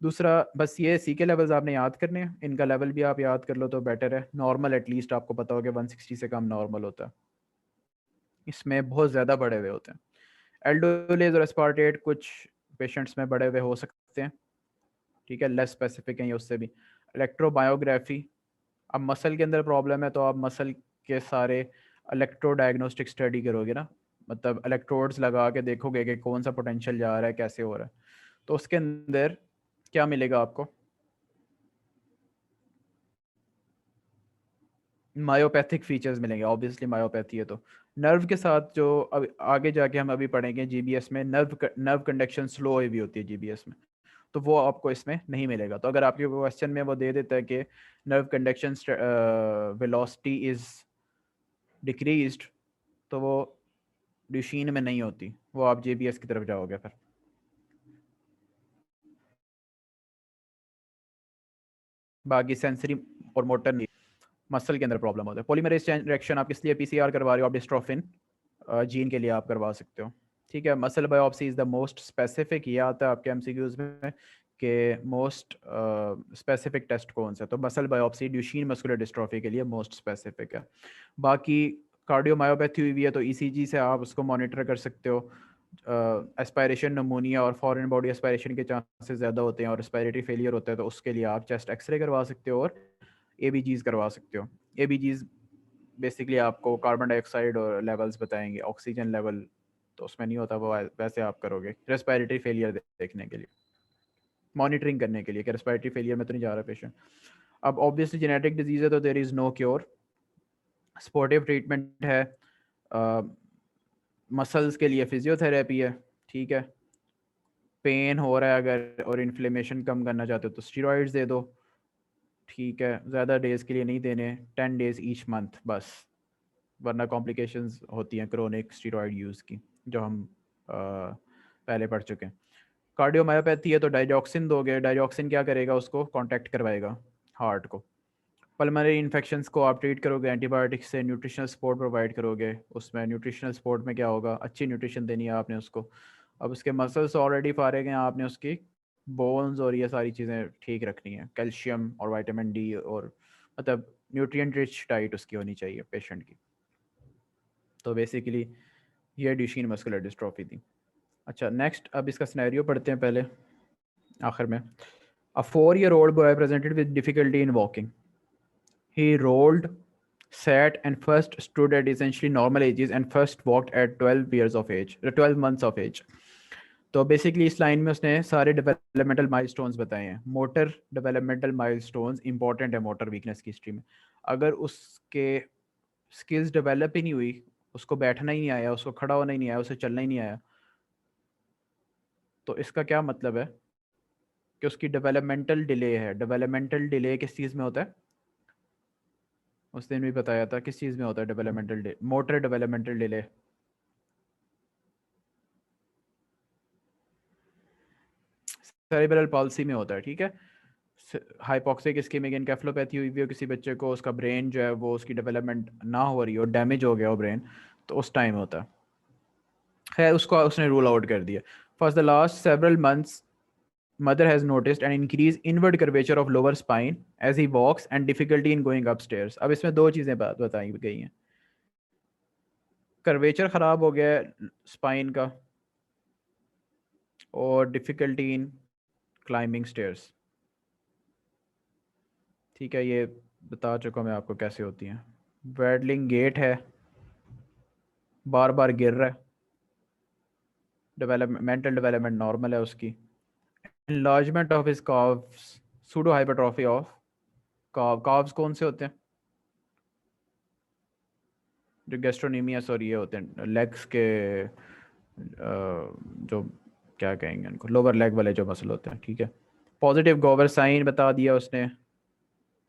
दूसरा बस ये सी के लेवल्स आपने याद करने हैं, इनका लेवल भी आप याद कर लो तो बेटर है। नॉर्मल एटलीस्ट आपको पता होगा 160 से कम नॉर्मल होता है, इसमें बहुत ज़्यादा बढ़े हुए होते हैं। एल्डोलेज और एस्पार्टेट कुछ पेशेंट्स में बढ़े हुए हो सकते हैं, ठीक है, लेस स्पेसिफिक है ये उससे भी। इलेक्ट्रोबायोग्राफी, अब मसल के अंदर प्रॉब्लम है तो आप मसल के सारे इलेक्ट्रो डायग्नोस्टिक स्टडी करोगे ना, मतलब इलेक्ट्रोड्स लगा के देखोगे कि कौन सा पोटेंशियल जा रहा है, कैसे हो रहा है। तो उसके अंदर क्या मिलेगा आपको, मायोपैथिक फीचर्स मिलेंगे, ऑब्वियसली मायोपैथी है तो। नर्व के साथ जो अब आगे जाके हम अभी पढ़ेंगे जीबीएस में, नर्व कंडक्शन स्लो हुई होती है जीबीएस में, तो वो आपको इसमें नहीं मिलेगा। तो अगर आपके क्वेश्चन में वो दे देता है कि nerve conduction velocity is decreased, तो वो ड्यूशीन में नहीं होती, वो आप जेबीएस की तरफ जाओगे फिर। बाकी सेंसरी और मोटर नहीं, मसल के अंदर प्रॉब्लम होता है। पॉलीमरेज चेन रिएक्शन आप किस लिए पीसीआर करवा रहे हो, आप डिस्ट्रोफिन जीन के लिए आप करवा सकते हो, ठीक है। Muscle biopsy is the most specific, ये आता है आपके एमसीक्यूज में कि मोस्ट स्पेसिफिक टेस्ट कौन सा है, तो मसल बायोप्सी ड्यूशीन मस्कुलर डिस्ट्रॉफी के लिए मोस्ट स्पेसिफिक है। बाकी कार्डियोमायोपैथी हुई हुई है तो ईसीजी से आप उसको मॉनिटर कर सकते हो। एस्पायरेशन नमूनिया और फॉरेन बॉडी एस्पायरेशन के चांसेस ज़्यादा होते हैं, और रेस्पिरेटरी फेलियर होता है तो उसके लिए आप चेस्ट एक्सरे करवा सकते हो और एबीजीज करवा सकते हो। एबीजीज बेसिकली आपको कार्बन डाइऑक्साइड और लेवल्स बताएंगे, ऑक्सीजन लेवल तो उसमें नहीं होता, वो वैसे आप करोगे रेस्पिरेटरी फेलियर देखने के लिए, मॉनिटरिंग करने के लिए कि रेस्पिरेटरी फेलियर में तो नहीं जा रहा पेशेंट। अब ऑब्वियसली जेनेटिक डिजीज़ है तो there is no cure. Supportive treatment है, मसल्स के लिए फिजियोथेरेपी है, ठीक है। पेन हो रहा है अगर और इन्फ्लेमेशन कम करना चाहते हो तो स्टीरॉइड्स दे दो, ठीक है। ज़्यादा डेज़ के लिए नहीं देने, 10 डेज़ ईच मंथ बस, वरना कॉम्प्लिकेशंस होती हैं क्रोनिक स्टीरॉयड यूज़ की, जो हम पहले पढ़ चुके हैं। कार्डियोमायोपैथी है तो डाइजॉक्सिन दोगे, डाइजॉक्सिन क्या करेगा, उसको कॉन्टैक्ट करवाएगा हार्ट को। पल्मोनरी इन्फेक्शंस को आप ट्रीट करोगे एंटीबायोटिक्स से, न्यूट्रिशनल सपोर्ट प्रोवाइड करोगे, उसमें न्यूट्रिशनल सपोर्ट में क्या होगा, अच्छी न्यूट्रिशन देनी है आपने उसको। अब उसके मसल्स ऑलरेडी फारेग हैं, आपने उसकी बोन्स और ये सारी चीज़ें ठीक रखनी है, कैल्शियम और विटामिन डी, और मतलब न्यूट्रिएंट रिच डाइट उसकी होनी चाहिए पेशेंट की। तो बेसिकली ये ड्यूशेन मस्कुलर डिस्ट्रॉफी थी। अच्छा नेक्स्ट, अब इसका सिनेरियो पढ़ते हैं पहले आखिर में। अ 4-year-old boy presented with difficulty in walking. He rolled, sat and first stood at essentially normal ages and first walked at 12 years of age, 12 months of age. तो बेसिकली इस लाइन में उसने सारे डेवलपमेंटल माइलस्टोन्स बताए हैं। Motor developmental milestones important है motor weakness की history में। अगर उसके स्किल्स डेवलप ही नहीं हुई, उसको बैठना ही नहीं आया, उसको खड़ा होना ही नहीं आया, उसे चलना ही नहीं आया, तो इसका क्या मतलब है कि उसकी डेवलपमेंटल डिले है। डेवलपमेंटल डिले किस चीज़ में होता है, उस दिन भी बताया था किस चीज़ में होता है developmental delay, motor developmental delay. Cerebral palsy में होता है, ठीक है। हाइपोक्सिक इस्केमिक एनकेफेलोपैथी हुई भी हो किसी बच्चे को, उसका ब्रेन जो है वो उसकी डेवलपमेंट ना हो रही हो, डैमेज हो गया हो ब्रेन, तो उस टाइम होता है। खैर उसको उसने रूल आउट कर दिया। For the last several months mother has noticed an increase inward curvature of lower spine as he walks and difficulty in going upstairs. अब इसमें दो चीज़ें बताई गई हैं, कर्वेचर ख़राब हो गया है स्पाइन का, और डिफ़िकल्टी इन क्लाइंबिंग स्टेयर्स, ठीक है। ये बता चुका मैं आपको कैसे होती हैं। वेडलिंग गेट है, बार बार गिर रहा है, मेंटल डेवलपमेंट नॉर्मल है उसकी। enlargement of his calves, pseudo hypertrophy of calves कौन से होते हैं, जो गैस्ट्रोनीमियस और ये होते हैं लेग्स के जो क्या कहेंगे उनको, लोअर लेग वाले जो मसल होते हैं, ठीक है। पॉजिटिव गोवर साइन बता दिया उसने,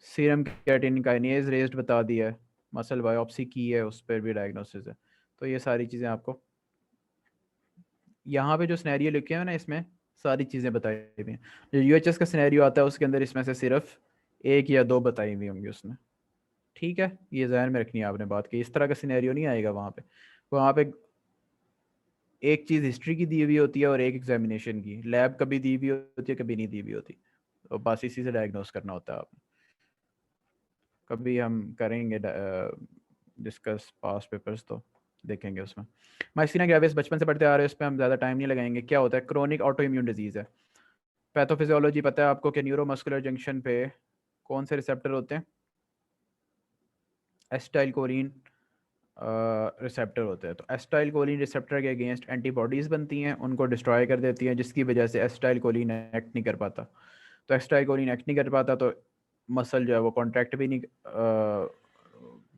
सीरम क्रिएटिनिन काइनेज रेज्ड बता दिया है, मसल बायोप्सी की है, उस पर भी डायग्नोसिस है। तो ये सारी चीज़ें आपको यहाँ पे जो सिनेरियो लिखे हैं ना, इसमें सारी चीज़ें बताई हुई हैं। जो यूएचएस का सिनेरियो आता है उसके अंदर इसमें से सिर्फ एक या दो बताई हुई होंगी उसमें, ठीक है। ये ज़हन में रखनी है आपने बात की, इस तरह का सिनेरियो नहीं आएगा वहाँ पे। वहाँ पे एक चीज़ हिस्ट्री की दी हुई होती है और एक एग्जामिनेशन की, लैब कभी दी हुई होती है कभी नहीं दी हुई होती, तो बस इसी से डायग्नोस करना होता है आपने। कभी हम करेंगे डिस्कस पास पेपर्स तो देखेंगे उसमें। माइस्टीनिया ग्रेविस बचपन से पढ़ते आ रहे हैं, उस पर हम ज़्यादा टाइम नहीं लगाएंगे। क्या होता है, क्रोनिक ऑटो इम्यून डिजीज़ है। पैथोफिजियोलॉजी पता है आपको कि न्यूरोमस्कुलर जंक्शन पे कौन से रिसेप्टर होते हैं, एसिटाइल कोलिन रिसेप्टर होते हैं। तो एसिटाइल कोलिन रिसेप्टर के अगेंस्ट एंटीबॉडीज़ बनती हैं, उनको डिस्ट्रॉय कर देती हैं, जिसकी वजह से एसिटाइल कोलिन एक्ट नहीं कर पाता। तो एसिटाइल कोलिन एक्ट नहीं कर पाता तो मसल जो है वो कॉन्ट्रैक्ट भी नहीं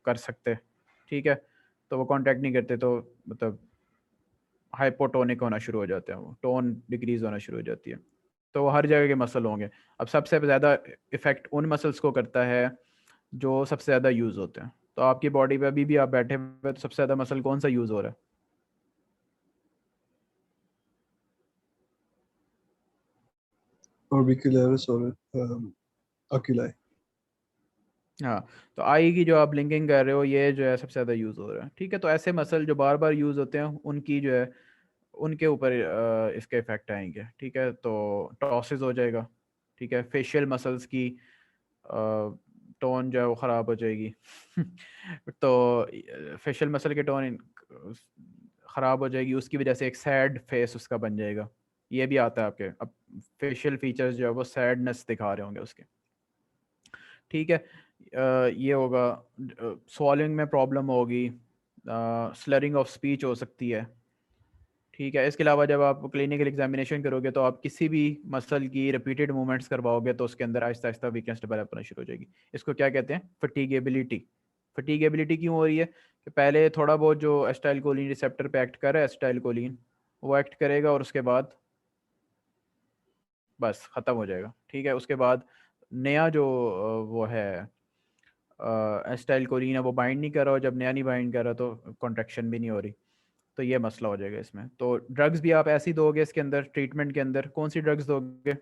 कर सकते, ठीक है। तो वो कॉन्ट्रैक्ट नहीं करते तो मतलब हाइपोटोनिक होना शुरू हो जाते हैं, वो टोन डिक्रीज होना शुरू हो जाती है। तो वो हर जगह के मसल होंगे। अब सबसे ज़्यादा इफ़ेक्ट उन मसल्स को करता है जो सबसे ज़्यादा यूज़ होते हैं। तो आपकी बॉडी पे अभी भी आप बैठे हुए तो सबसे ज़्यादा मसल कौन सा यूज़ हो रहा है? orbicularis और oculi। हाँ, तो आई की जो आप लिंकिंग कर रहे हो ये जो है सबसे ज़्यादा यूज़ हो रहा है, ठीक है। तो ऐसे मसल जो बार बार यूज़ होते हैं उनकी जो है उनके ऊपर इसके इफेक्ट आएंगे, ठीक है। तो टॉसिस हो जाएगा, ठीक है। फेशियल मसल्स की टोन जो है वो ख़राब हो जाएगी तो फेशियल मसल के टोन ख़राब हो जाएगी, उसकी वजह से एक सैड फेस उसका बन जाएगा। ये भी आता है आपके, अब फेशियल फीचर्स जो है वो सैडनेस दिखा रहे होंगे उसके, ठीक है। ये होगा, swallowing में प्रॉब्लम होगी, स्लरिंग ऑफ स्पीच हो सकती है, ठीक है। इसके अलावा जब आप क्लिनिकल एग्जामिनेशन करोगे तो आप किसी भी मसल की रिपीटेड मूवमेंट्स करवाओगे तो उसके अंदर आहिस्ता आहिस्ता वीकनेस डेवलप होना शुरू हो जाएगी। इसको क्या कहते हैं, फटीगेबिलिटी। फटीगेबिलिटी क्यों हो रही है कि पहले थोड़ा बहुत जो एसिटाइल कोलिन रिसेप्टर पे एक्ट कर रहा है, एसिटाइल कोलिन वो एक्ट करेगा और उसके बाद बस ख़त्म हो जाएगा, ठीक है। उसके बाद नया जो वो है एसिटाइल कोलिन है वो बाइंड नहीं कर रहा, और जब नया नहीं बाइंड कर रहा तो कॉन्ट्रैक्शन भी नहीं हो रही, तो ये मसला हो जाएगा इसमें। तो ड्रग्स भी आप ऐसी दोगे इसके अंदर, ट्रीटमेंट के अंदर कौन सी ड्रग्स दोगे?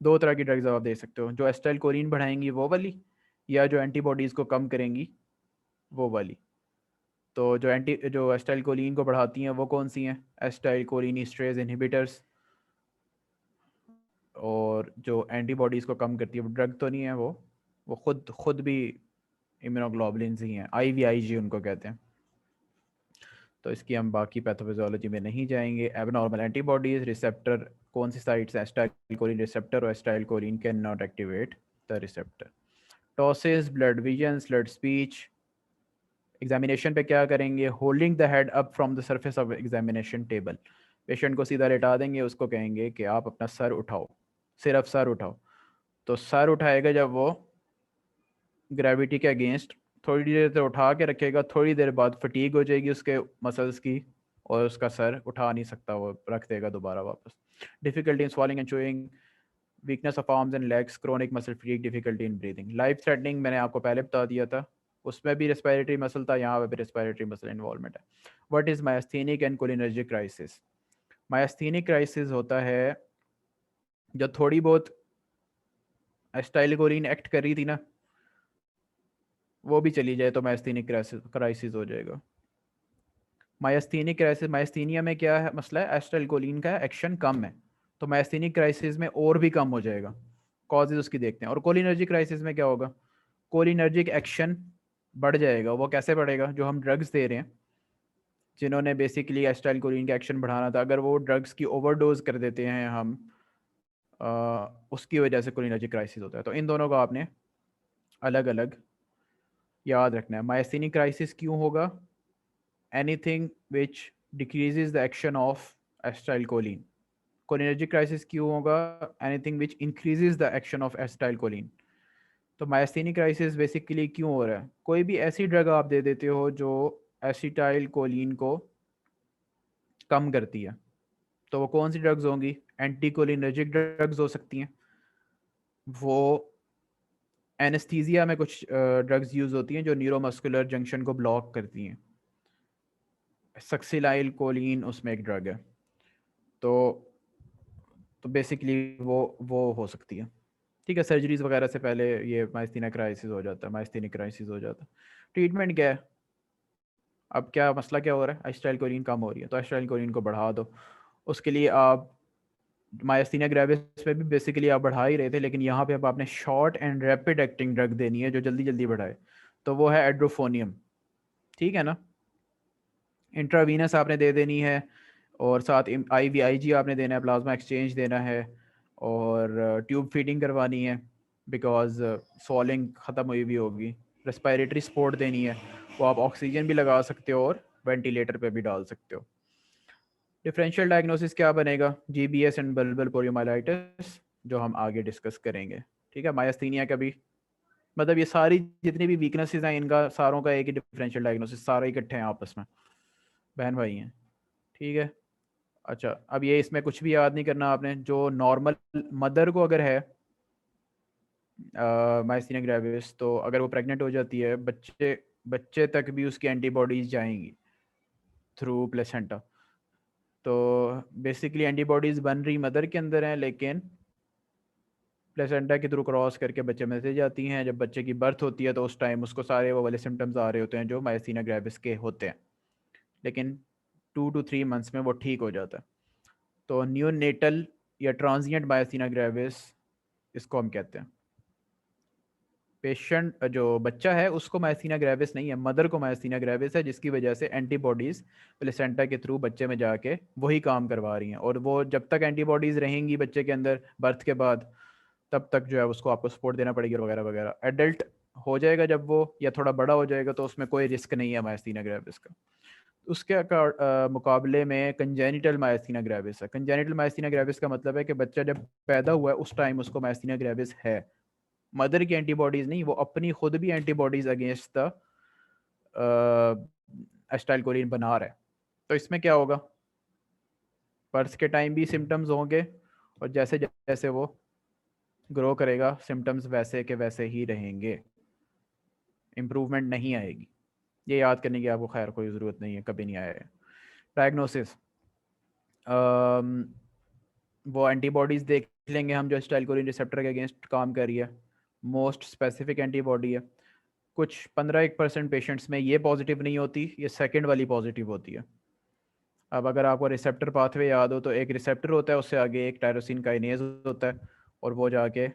दो तरह की ड्रग्स आप दे सकते हो, जो एसिटाइल कोलिन बढ़ाएंगी वो वाली, या जो एंटीबॉडीज़ को कम करेंगी वो वाली। तो जो एसिटाइल कोलिन को बढ़ाती हैं वो कौन सी हैं, एसिटाइल कोलिन एस्ट्रेज इनहिबिटर्स। और जो एंटीबॉडीज़ को कम करती है वो ड्रग तो नहीं है, वो खुद भी इम्यूनोग्लोबुलिन्स ही हैं, IVIG उनको कहते हैं। तो इसकी हम बाकी पैथोफिजियोलॉजी में नहीं जाएंगे। एबनॉर्मल एंटीबॉडीज रिसेप्टर कौन सी साइट्स हैं, एसिटाइल कोलिन रिसेप्टर, और acetyl choline can not activate the receptor. Ptosis, blurred vision, slurred speech. Examination पे क्या करेंगे, holding the head up from the surface of examination table. Patient को सीधा लेटा देंगे, उसको कहेंगे कि आप अपना सर उठाओ, सिर्फ सर उठाओ। तो सर उठाएगा जब वो ग्रेविटी के अगेंस्ट, थोड़ी देर तक उठा के रखेगा, थोड़ी देर बाद फटीग हो जाएगी उसके मसल्स की और उसका सर उठा नहीं सकता, वो रख देगा दोबारा वापस। Difficulty in swallowing and chewing, weakness of arms and legs, chronic muscle fatigue, difficulty in breathing. Life threatening मैंने आपको पहले बता दिया था, उसमें भी रेस्पिरेटरी मसल था, यहाँ पे भी रेस्पिरेटरी मसल इन्वॉल्वमेंट है। What is myasthenic and cholinergic crisis? Myasthenic crisis होता है जब थोड़ी बहुत एसिटाइल कोलिन एक्ट कर रही थी ना, वो भी चली जाए तो मायस्थेनिक क्राइसिस हो जाएगा। मायस्थेनिक क्राइसिस, मायस्थीनिया में क्या है मसला है, एसिटाइल कोलिन का एक्शन कम है, तो मायस्थेनिक क्राइसिस में और भी कम हो जाएगा। कॉजेज उसकी देखते हैं। और कोलिनर्जिक क्राइसिस में क्या होगा, कोलिनर्जिक एक्शन बढ़ जाएगा। वो कैसे बढ़ेगा, जो हम ड्रग्स दे रहे हैं, जिन्होंने बेसिकली एसिटाइल कोलिन का एक्शन बढ़ाना था, अगर वो ड्रग्स की ओवरडोज कर देते हैं हम, उसकी वजह से कोलिनर्जिक क्राइसिस होता है। तो इन दोनों को आपने अलग अलग याद रखना है। मायस्थेनिक क्राइसिस क्यों होगा, anything which decreases the action of acetylcholine. Cholinergic crisis क्यों होगा, anything which increases the action of acetylcholine. तो मायस्थेनिक क्राइसिस बेसिकली क्यों हो रहा है, कोई भी ऐसी ड्रग आप दे देते हो जो एसिटाइलकोलिन को कम करती है, तो वो कौन सी ड्रग्स होंगी? एंटीकोलिनर्जिक ड्रग्स हो सकती हैं, वो एनेस्थीसिया में कुछ ड्रग्स यूज़ होती हैं जो न्यूरोमस्कुलर जंक्शन को ब्लॉक करती हैं। सक्सिलाइल कोलिन उसमें एक ड्रग है। तो बेसिकली वो हो सकती है। ठीक है, सर्जरीज वगैरह से पहले ये माइस्थीनिया क्राइसिस हो जाता है, माइस्थीनिक क्राइसिस हो जाता है। ट्रीटमेंट क्या है? अब क्या मसला क्या हो रहा है? एसिटाइल कोलिन कम हो रही है, तो एसिटाइल कोलिन को बढ़ा दो। उसके लिए आप माइस्थीनिया ग्रेविस में भी बेसिकली आप बढ़ा ही रहे थे, लेकिन यहाँ पे अब आपने short and rapid acting drug देनी है जो जल्दी जल्दी बढ़ाए, तो वो है एड्रोफोनियम। ठीक है ना? इंट्रावीनस आपने दे देनी है, और साथ IVIG आपने देना है, प्लाज्मा एक्सचेंज देना है, और ट्यूब फीडिंग करवानी है बिकॉज सॉलिंग ख़त्म हुई भी होगी। रेस्पिरेटरी सपोर्ट देनी है, वो आप ऑक्सीजन भी लगा सकते हो और वेंटिलेटर पे भी डाल सकते हो। डिफरेंशियल डायग्नोसिस क्या बनेगा? GBS एंड बल्बल पोलियोमाइलाइटिस, जो हम आगे डिस्कस करेंगे। ठीक है, मायस्थीनिया का भी मतलब ये सारी जितनी भी वीकनेसेस हैं इनका सारों का एक ही डिफरेंशियल डायग्नोसिस, सारे इकट्ठे हैं आपस में, बहन भाई हैं। ठीक है, अच्छा अब ये इसमें कुछ भी याद नहीं करना आपने। जो नॉर्मल मदर को अगर है माइस्थीनिया ग्रेविस, तो अगर वो प्रेग्नेंट हो जाती है, बच्चे तक भी उसकी एंटीबॉडीज जाएंगी थ्रू प्लेसेंटा। तो बेसिकली एंटीबॉडीज बन रही मदर के अंदर हैं, लेकिन प्लेसेंटा के थ्रू क्रॉस करके बच्चे में से जाती हैं। जब बच्चे की बर्थ होती है तो उस टाइम उसको सारे वो वाले सिम्टम्स आ रहे होते हैं जो माइस्थीनिया ग्रेविस के होते हैं, लेकिन 2 to 3 मंथ्स में वो ठीक हो जाता है। तो न्यूनेटल या ट्रांजिएंट माइस्थीनिया ग्रेविस इसको हम कहते हैं। पेशेंट जो बच्चा है उसको माइस्थीनिया ग्रेविस नहीं है, मदर को माइस्थीनिया ग्रेविस है, जिसकी वजह से एंटीबॉडीज़ प्लेसेंटा के थ्रू बच्चे में जाके वही काम करवा रही हैं, और वो जब तक एंटीबॉडीज़ रहेंगी बच्चे के अंदर बर्थ के बाद, तब तक जो है उसको आपको सपोर्ट देना पड़ेगी वगैरह वगैरह। एडल्ट हो जाएगा जब वो, या थोड़ा बड़ा हो जाएगा, तो उसमें कोई रिस्क नहीं है माइस्थीनिया ग्रेविस का। उसके मुकाबले में कंजेनिटल माइस्थीनिया ग्रेविस है। कंजेनिटल माइस्थीनिया ग्रेविस का मतलब है कि बच्चा जब पैदा हुआ है उस टाइम उसको माइस्थीनिया ग्रेविस है, मदर की एंटीबॉडीज नहीं, वो अपनी खुद भी antibodies against the acetyl choline बना रहा है। तो इसमें क्या होगा? बर्थ के टाइम भी सिम्टम्स होंगे, और जैसे जैसे वो ग्रो करेगा सिम्टम्स वैसे के वैसे ही रहेंगे, इम्प्रूवमेंट नहीं आएगी। ये याद करने की आपको खैर कोई ज़रूरत नहीं है, कभी नहीं आया है। डायग्नोसिस, वो एंटीबॉडीज़ देख लेंगे हम जो एसिटाइल कोलिन रिसेप्टर के अगेंस्ट काम कर रही है, मोस्ट स्पेसिफिक एंटीबॉडी है। कुछ 15% पेशेंट्स में ये पॉजिटिव नहीं होती, ये सेकंड वाली पॉजिटिव होती है। अब अगर आपको रिसेप्टर पाथवे याद हो, तो एक रिसेप्टर होता है, उससे आगे एक टायरोसिन काइनेज होता है, और वो जाके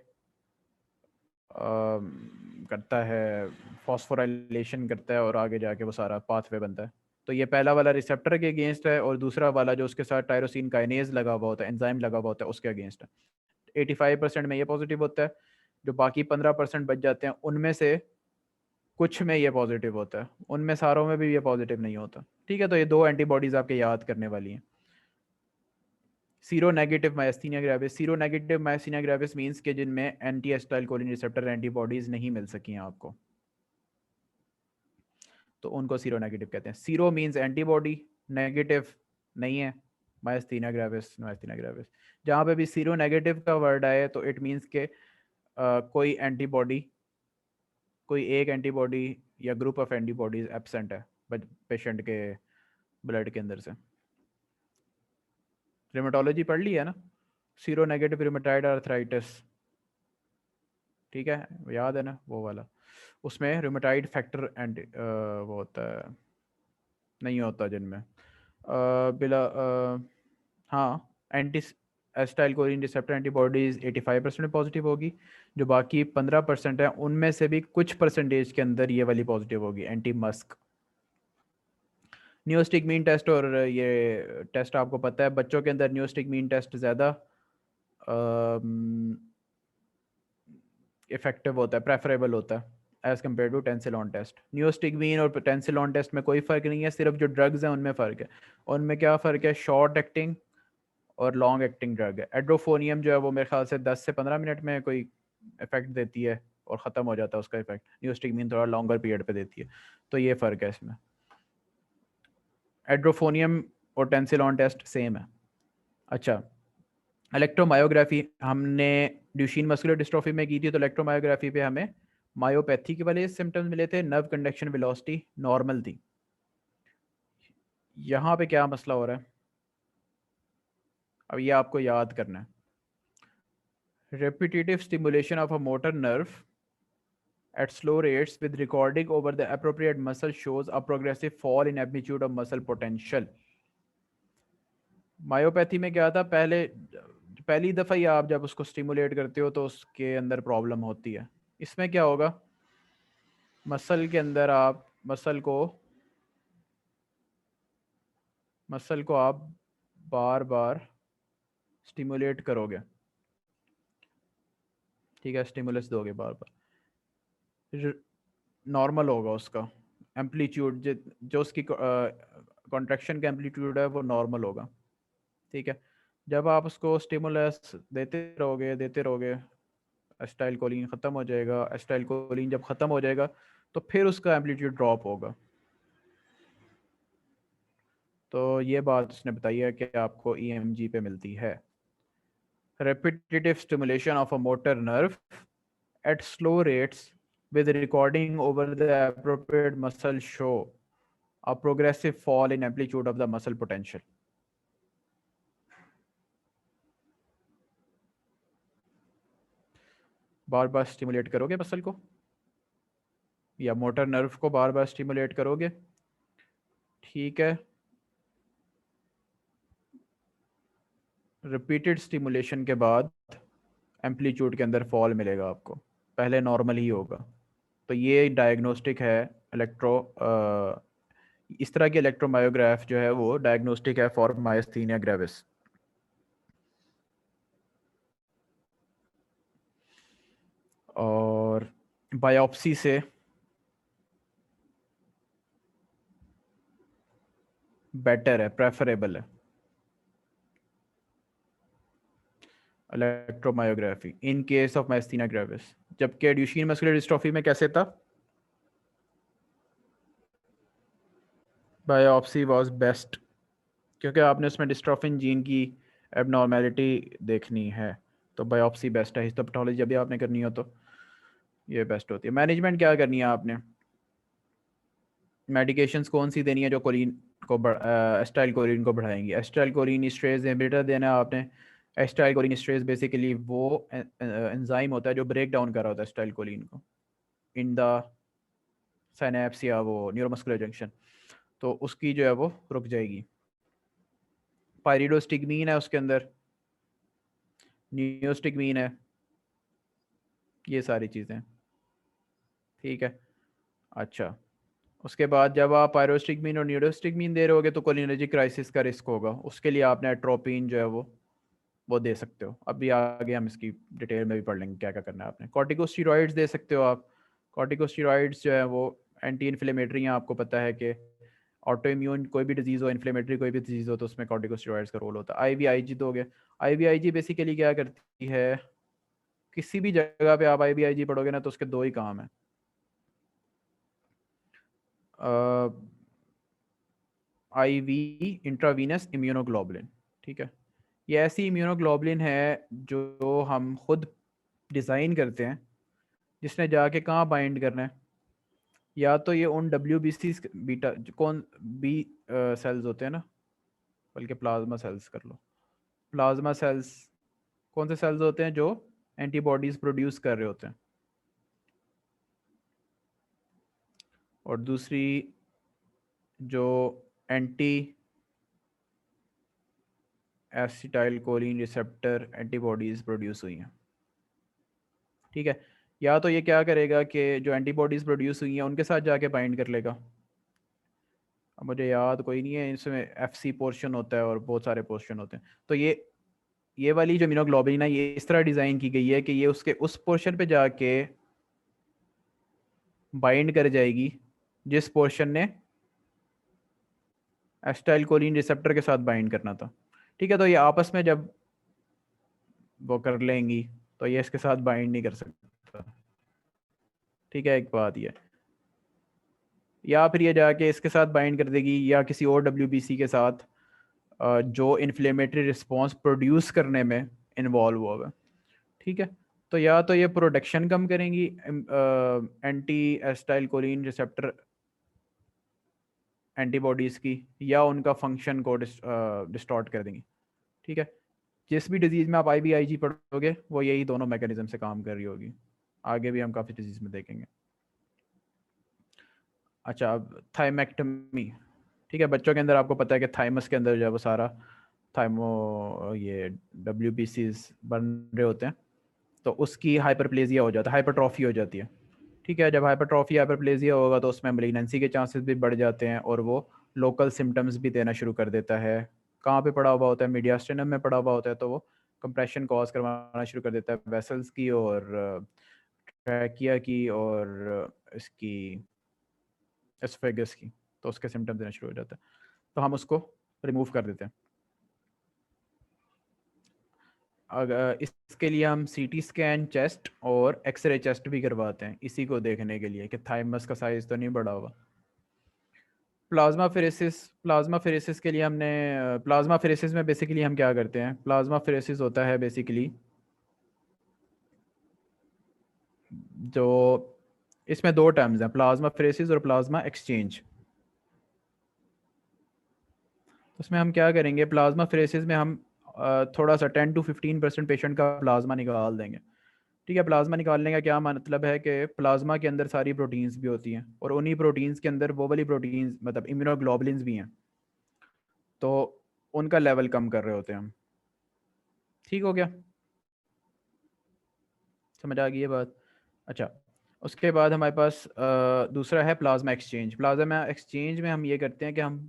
करता है फॉस्फोराइलेशन करता है, और आगे जाके वो सारा पाथवे बनता है। तो ये पहला वाला रिसेप्टर के अगेंस्ट है, और दूसरा वाला जो उसके साथ टायरोसिन काइनेज लगा हुआ होता है, एंजाइम लगा हुआ होता है, उसके अगेंस्ट है। 85% में ये पॉजिटिव होता है। जो बाकी 15% बच जाते हैं उनमें से कुछ में ये पॉजिटिव होता है, उनमें सारों में भी ये पॉजिटिव नहीं होता। ठीक है, तो ये दो एंटीबॉडीज आपके याद करने वाली हैं। Seronegative myasthenia gravis, seronegative myasthenia gravis means के जिनमें anti acetyl choline receptor antibodies नहीं मिल सकी हैं आपको, तो उनको सीरो नेगेटिव कहते हैं। सीरो मींस एंटीबॉडी, नेगेटिव नहीं है, माइस्थीनिया ग्रेविस। जहाँ पे भी सीरो नेगेटिव का वर्ड आए तो इट मींस के कोई एंटीबॉडी, कोई एक एंटीबॉडी या ग्रुप ऑफ एंटीबॉडीज एब्सेंट है पेशेंट के ब्लड के अंदर से। रिमेटोलॉजी पढ़ ली है ना? सीरो नेगेटिव रिमेटाइड आर्थराइटिस, ठीक है, याद है ना वो वाला? उसमें रिमेटाइड फैक्टर एंड वो होता है, नहीं होता जिनमें बिला हाँ, anti acetyl choline receptor antibodies 85% में पॉजिटिव होगी। जो बाकी 15% है उनमें से भी कुछ परसेंटेज के अंदर ये वाली पॉजिटिव होगी, एंटी मस्क। न्यूस्टिगमीन टेस्ट, और ये टेस्ट आपको पता है बच्चों के अंदर न्यूस्टिगमीन टेस्ट ज़्यादा इफेक्टिव होता है, प्रेफरेबल होता है as compare to Tensilon test. न्यूस्टिगमीन और टेंसिलॉन टेस्ट में कोई फ़र्क नहीं है, सिर्फ जो ड्रग्स हैं उनमें फ़र्क है। उनमें क्या फ़र्क है? शॉर्ट एक्टिंग और लॉन्ग एक्टिंग ड्रग है। एड्रोफोनियम जो है वो मेरे ख्याल से 10 से 15 मिनट में कोई इफेक्ट देती है और ख़त्म हो जाता है उसका इफेक्ट। न्यूस्टिगमीन थोड़ा लॉन्गर पीरियड पे देती है, तो ये फ़र्क है इसमें। एड्रोफोनियम और टेंसिलॉन टेस्ट सेम है। अच्छा, इलेक्ट्रोमायोग्राफी हमने ड्यूशेन मस्कुलर डिस्ट्रॉफी में की थी, तो इलेक्ट्रोमायोग्राफी पे हमें मायोपैथी के वाले सिम्टम्स मिले थे, नर्व कंडक्शन वेलोसिटी नॉर्मल थी। यहाँ पे क्या मसला हो रहा है, अब ये आपको याद करना है। repetitive stimulation of a motor nerve at slow rates with recording over the appropriate muscle shows a progressive fall in amplitude of muscle potential। Myopathy में क्या था, पहली दफ़ा ही आप जब उसको स्टिमुलेट करते हो तो उसके अंदर प्रॉब्लम होती है। इसमें क्या होगा, मसल के अंदर आप मसल को आप बार बार स्टिमुलेट करोगे, ठीक है, स्टिमुलस दोगे बार बार, नॉर्मल होगा उसका एम्पलीट्यूड, जो उसकी कॉन्ट्रैक्शन का एम्पलीट्यूड है वो नॉर्मल होगा, ठीक है। जब आप उसको स्टिमुलस देते रहोगे एसिटाइल कोलिन ख़त्म हो जाएगा, एसिटाइल कोलिन जब ख़त्म हो जाएगा तो फिर उसका एम्पलीट्यूड ड्रॉप होगा। तो ये बात उसने बताई है कि आपको EMG पे मिलती है। repetitive stimulation of a motor nerve at slow rates with recording over the appropriate muscle show a progressive fall in amplitude of the muscle potential। Bar bar stimulate करोगे मसल को या मोटर नर्व को बार बार stimulate करोगे, ठीक है। Repeated stimulation के बाद amplitude के अंदर फॉल मिलेगा आपको, पहले नॉर्मल ही होगा। तो ये डायग्नोस्टिक है इस तरह की इलेक्ट्रोमायोग्राफ जो है वो डायग्नोस्टिक है फॉर मायस्थीनिया ग्रेविस। और बायोप्सी से बेटर है, प्रेफरेबल है electromyography in case of myasthenia gravis. जबकि ड्यूशेन मस्कुलर डिस्ट्रॉफी में कैसे था, बायोप्सी वाज बेस्ट, क्योंकि आपने उसमें डिस्ट्रोफिन जीन की एबनॉर्मेलिटी देखनी है, तो बायोप्सी बेस्ट है। हिस्टोपैथोलॉजी अभी आपने करनी हो तो ये बेस्ट होती है। मैनेजमेंट क्या करनी है आपने, मेडिकेशंस कौन सी देनी है जो कोलिन को एस्टाइल कोलिन को बढ़ाएंगी। एस्टाइल कोलिन इस्ट्रेज इनहिबिटर देना है आपने। एस्टाइल कोलिन इस्ट्रेज बेसिकली वो एंजाइम होता है जो ब्रेक डाउन कर रहा होता है एस्टाइल कोलिन को इन द साइनेप्स या वो न्यूरोमस्कुलर जंक्शन, तो उसकी जो है वो रुक जाएगी। पायरिडोस्टिग्मीन है उसके अंदर, नियोस्टिग्मीन है, ये सारी चीज़ें, ठीक है। अच्छा, उसके बाद जब आप पायरोस्टिग्मीन और न्यूरोस्टिग्मीन दे रहे होगे तो कोलिनर्जिक क्राइसिस का रिस्क होगा, उसके लिए आपने एट्रोपिन जो है वो दे सकते हो। अभी आगे हम इसकी डिटेल में भी पढ़ लेंगे क्या क्या करना है आपने। कॉर्टिकोस्टेरॉइड्स दे सकते हो आप। कॉर्टिकोस्टेरॉइड्स जो है वो एंटी इन्फ्लेमेटरी हैं, आपको पता है कि ऑटो इम्यून कोई भी डिजीज़ हो, इन्फ्लेमेटरी कोई भी डिजीज़ हो तो उसमें कॉर्टिकोस्टेरॉइड्स का रोल होता है। IVIG दोगे, IVIG बेसिकली क्या करती है, किसी भी जगह पे आप IVIG पढ़ोगे ना तो उसके दो ही काम है। IV इंट्रावीनस इम्यूनोग्लोबुलिन, ठीक है। ये ऐसी इम्यूनोग्लोबुलिन है जो हम खुद डिज़ाइन करते हैं, जिसने जाके कहाँ बाइंड करना है, या तो ये उन WBC बीटा कौन बी सेल्स होते हैं ना, बल्कि प्लाज्मा सेल्स कर लो। प्लाज्मा सेल्स कौन से सेल्स होते हैं जो एंटीबॉडीज़ प्रोड्यूस कर रहे होते हैं, और दूसरी जो anti acetyl choline receptor antibodies produce हुई हैं, ठीक है। या तो ये क्या करेगा कि जो एंटीबॉडीज़ प्रोड्यूस हुई हैं उनके साथ जाके बाइंड कर लेगा। अब मुझे याद कोई नहीं है, इसमें FC पोर्शन होता है और बहुत सारे पोर्शन होते हैं। तो ये वाली जो इम्यूनोग्लोबुलिन है ये इस तरह डिज़ाइन की गई है कि ये उसके उस पोर्शन पे जाके बाइंड कर जाएगी जिस पोर्शन ने एसिटाइल कोलिन रिसेप्टर के साथ बाइंड करना था, ठीक है। तो ये आपस में जब वो कर लेंगी तो ये इसके साथ बाइंड नहीं कर सकता, ठीक है। एक बात ये, या फिर ये जाके इसके साथ बाइंड कर देगी या किसी और WBC के साथ जो इन्फ्लेमेटरी रिस्पॉन्स प्रोड्यूस करने में इन्वॉल्व हुआ है। ठीक है, तो या तो ये प्रोडक्शन कम करेंगी एंटी एसिटाइलकोलिन रिसेप्टर एंटीबॉडीज़ की, या उनका फंक्शन को डिस्टॉर्ट कर देंगी। ठीक है, जिस भी डिजीज़ में आप IVIG पढ़ोगे वो यही दोनों मैकेनिज्म से काम कर रही होगी। आगे भी हम काफ़ी डिजीज़ में देखेंगे। अच्छा, अब थाइमेक्टमी। ठीक है, बच्चों के अंदर आपको पता है कि थाइमस के अंदर जो है वो सारा ये WBCs बन रहे होते हैं, तो उसकी हाइपरप्लेजिया हो जाता है, हाइपरट्रॉफी हो जाती है। ठीक है, जब हाइपरप्लेजिया होगा तो उसमें मेलिग्नेंसी के चांसेस भी बढ़ जाते हैं और वो लोकल सिम्टम्स भी देना शुरू कर देता है। कहाँ पे पड़ा हुआ होता है? मीडियास्टिनम में पड़ा हुआ होता है, तो वो कंप्रेशन कॉज करवाना शुरू कर देता है वेसल्स की और ट्रैकिया की और इसकी एस्फेगस की, तो उसके सिम्टम्स देना शुरू हो जाता है, तो हम उसको रिमूव कर देते हैं। अगर इसके लिए हम CT स्कैन चेस्ट और एक्सरे चेस्ट भी करवाते हैं, इसी को देखने के लिए कि थाइमस का साइज तो नहीं बढ़ा हुआ। प्लाज्मा फेरेसिस के लिए हमने प्लाज्मा फेरेसिस में बेसिकली हम क्या करते हैं? प्लाज्मा फेरेसिस होता है बेसिकली जो, इसमें दो टर्म्स हैं, प्लाज्मा फेरेसिस और प्लाज्मा एक्सचेंज। उसमें हम क्या करेंगे? प्लाज्मा फेरेसिस में हम थोड़ा सा 10 to 15% पेशेंट का प्लाज्मा निकाल देंगे। ठीक है, प्लाज्मा निकालने का क्या मतलब है कि प्लाज्मा के अंदर सारी प्रोटीन्स भी होती हैं और उन्हीं प्रोटीन्स के अंदर वो वाली प्रोटीन्स मतलब इम्यूनोग्लोबुलिन्स भी हैं, तो उनका लेवल कम कर रहे होते हैं हम। ठीक हो गया, समझ आ गई ये बात? अच्छा, उसके बाद हमारे पास दूसरा है प्लाज्मा एक्सचेंज। प्लाज्मा एक्सचेंज में हम ये करते हैं कि हम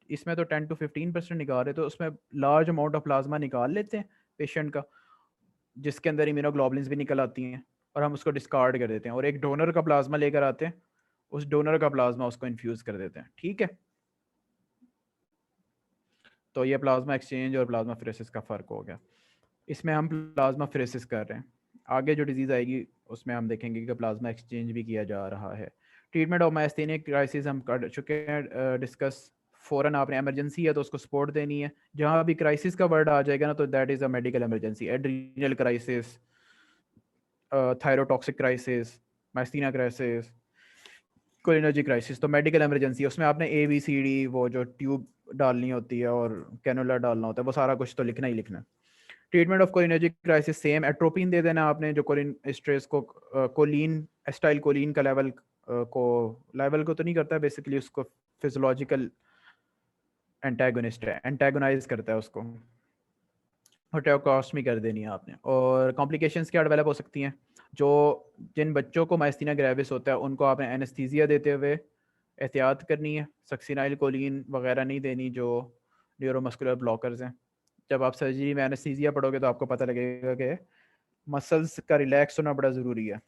इसमें तो 10 to 15% निकाल रहे, तो उसमें लार्ज अमाउंट ऑफ प्लाज्मा निकाल लेते हैं पेशेंट का, जिसके अंदर इम्यूनोग्लोबुलिन्स भी निकल आती हैं, और हम उसको डिस्कार्ड कर देते हैं और एक डोनर का प्लाज्मा लेकर आते हैं, उस डोनर का प्लाज्मा उसको इन्फ्यूज़ कर देते हैं। ठीक है, तो ये प्लाज्मा एक्सचेंज और प्लाज्मा फेरेसिस का फ़र्क हो गया। इसमें हम प्लाज्मा फेरेसिस कर रहे हैं, आगे जो डिजीज़ आएगी उसमें हम देखेंगे कि प्लाज्मा एक्सचेंज भी किया जा रहा है। ट्रीटमेंट ऑफ मायस्थेनिया क्राइसिस हम कर चुके हैं डिस्कस। फ़ौरन आपने इमरजेंसी है तो उसको सपोर्ट देनी है, जहाँ भी क्राइसिस का वर्ड आ जाएगा ना तो that is a medical emergency. Adrenal crisis, thyrotoxic crisis, myasthenia crisis, cholinergic crisis, तो मेडिकल इमरजेंसी। उसमें आपने ABCD वो जो ट्यूब डालनी होती है और कैनुला डालना होता है, वो सारा कुछ तो लिखना ही लिखना है। Treatment of cholinergic crisis same, atropine दे देना आपने, जो कोलिन स्ट्रेस को कोलिन एस्टाइल कोलिन का लेवल को तो नहीं करता है, बेसिकली उसको फिजियोलॉजिकल एंटागोनिस्ट है, एंटागोनाइज करता है उसको, होटोकॉस्टमी कर देनी है आपने। और कॉम्प्लिकेशंस क्या डेवलप हो सकती हैं? जो जिन बच्चों को मायस्थीनिया ग्रेविस होता है उनको आपने एनेस्थीसिया देते हुए एहतियात करनी है, सक्सिनाइल कोलिन वगैरह नहीं देनी जो न्यूरोमस्कुलर ब्लॉकर्स हैं। जब आप सर्जरी में एनेस्थीसिया पढ़ोगे तो आपको पता लगेगा कि मसल्स का रिलैक्स होना बड़ा ज़रूरी है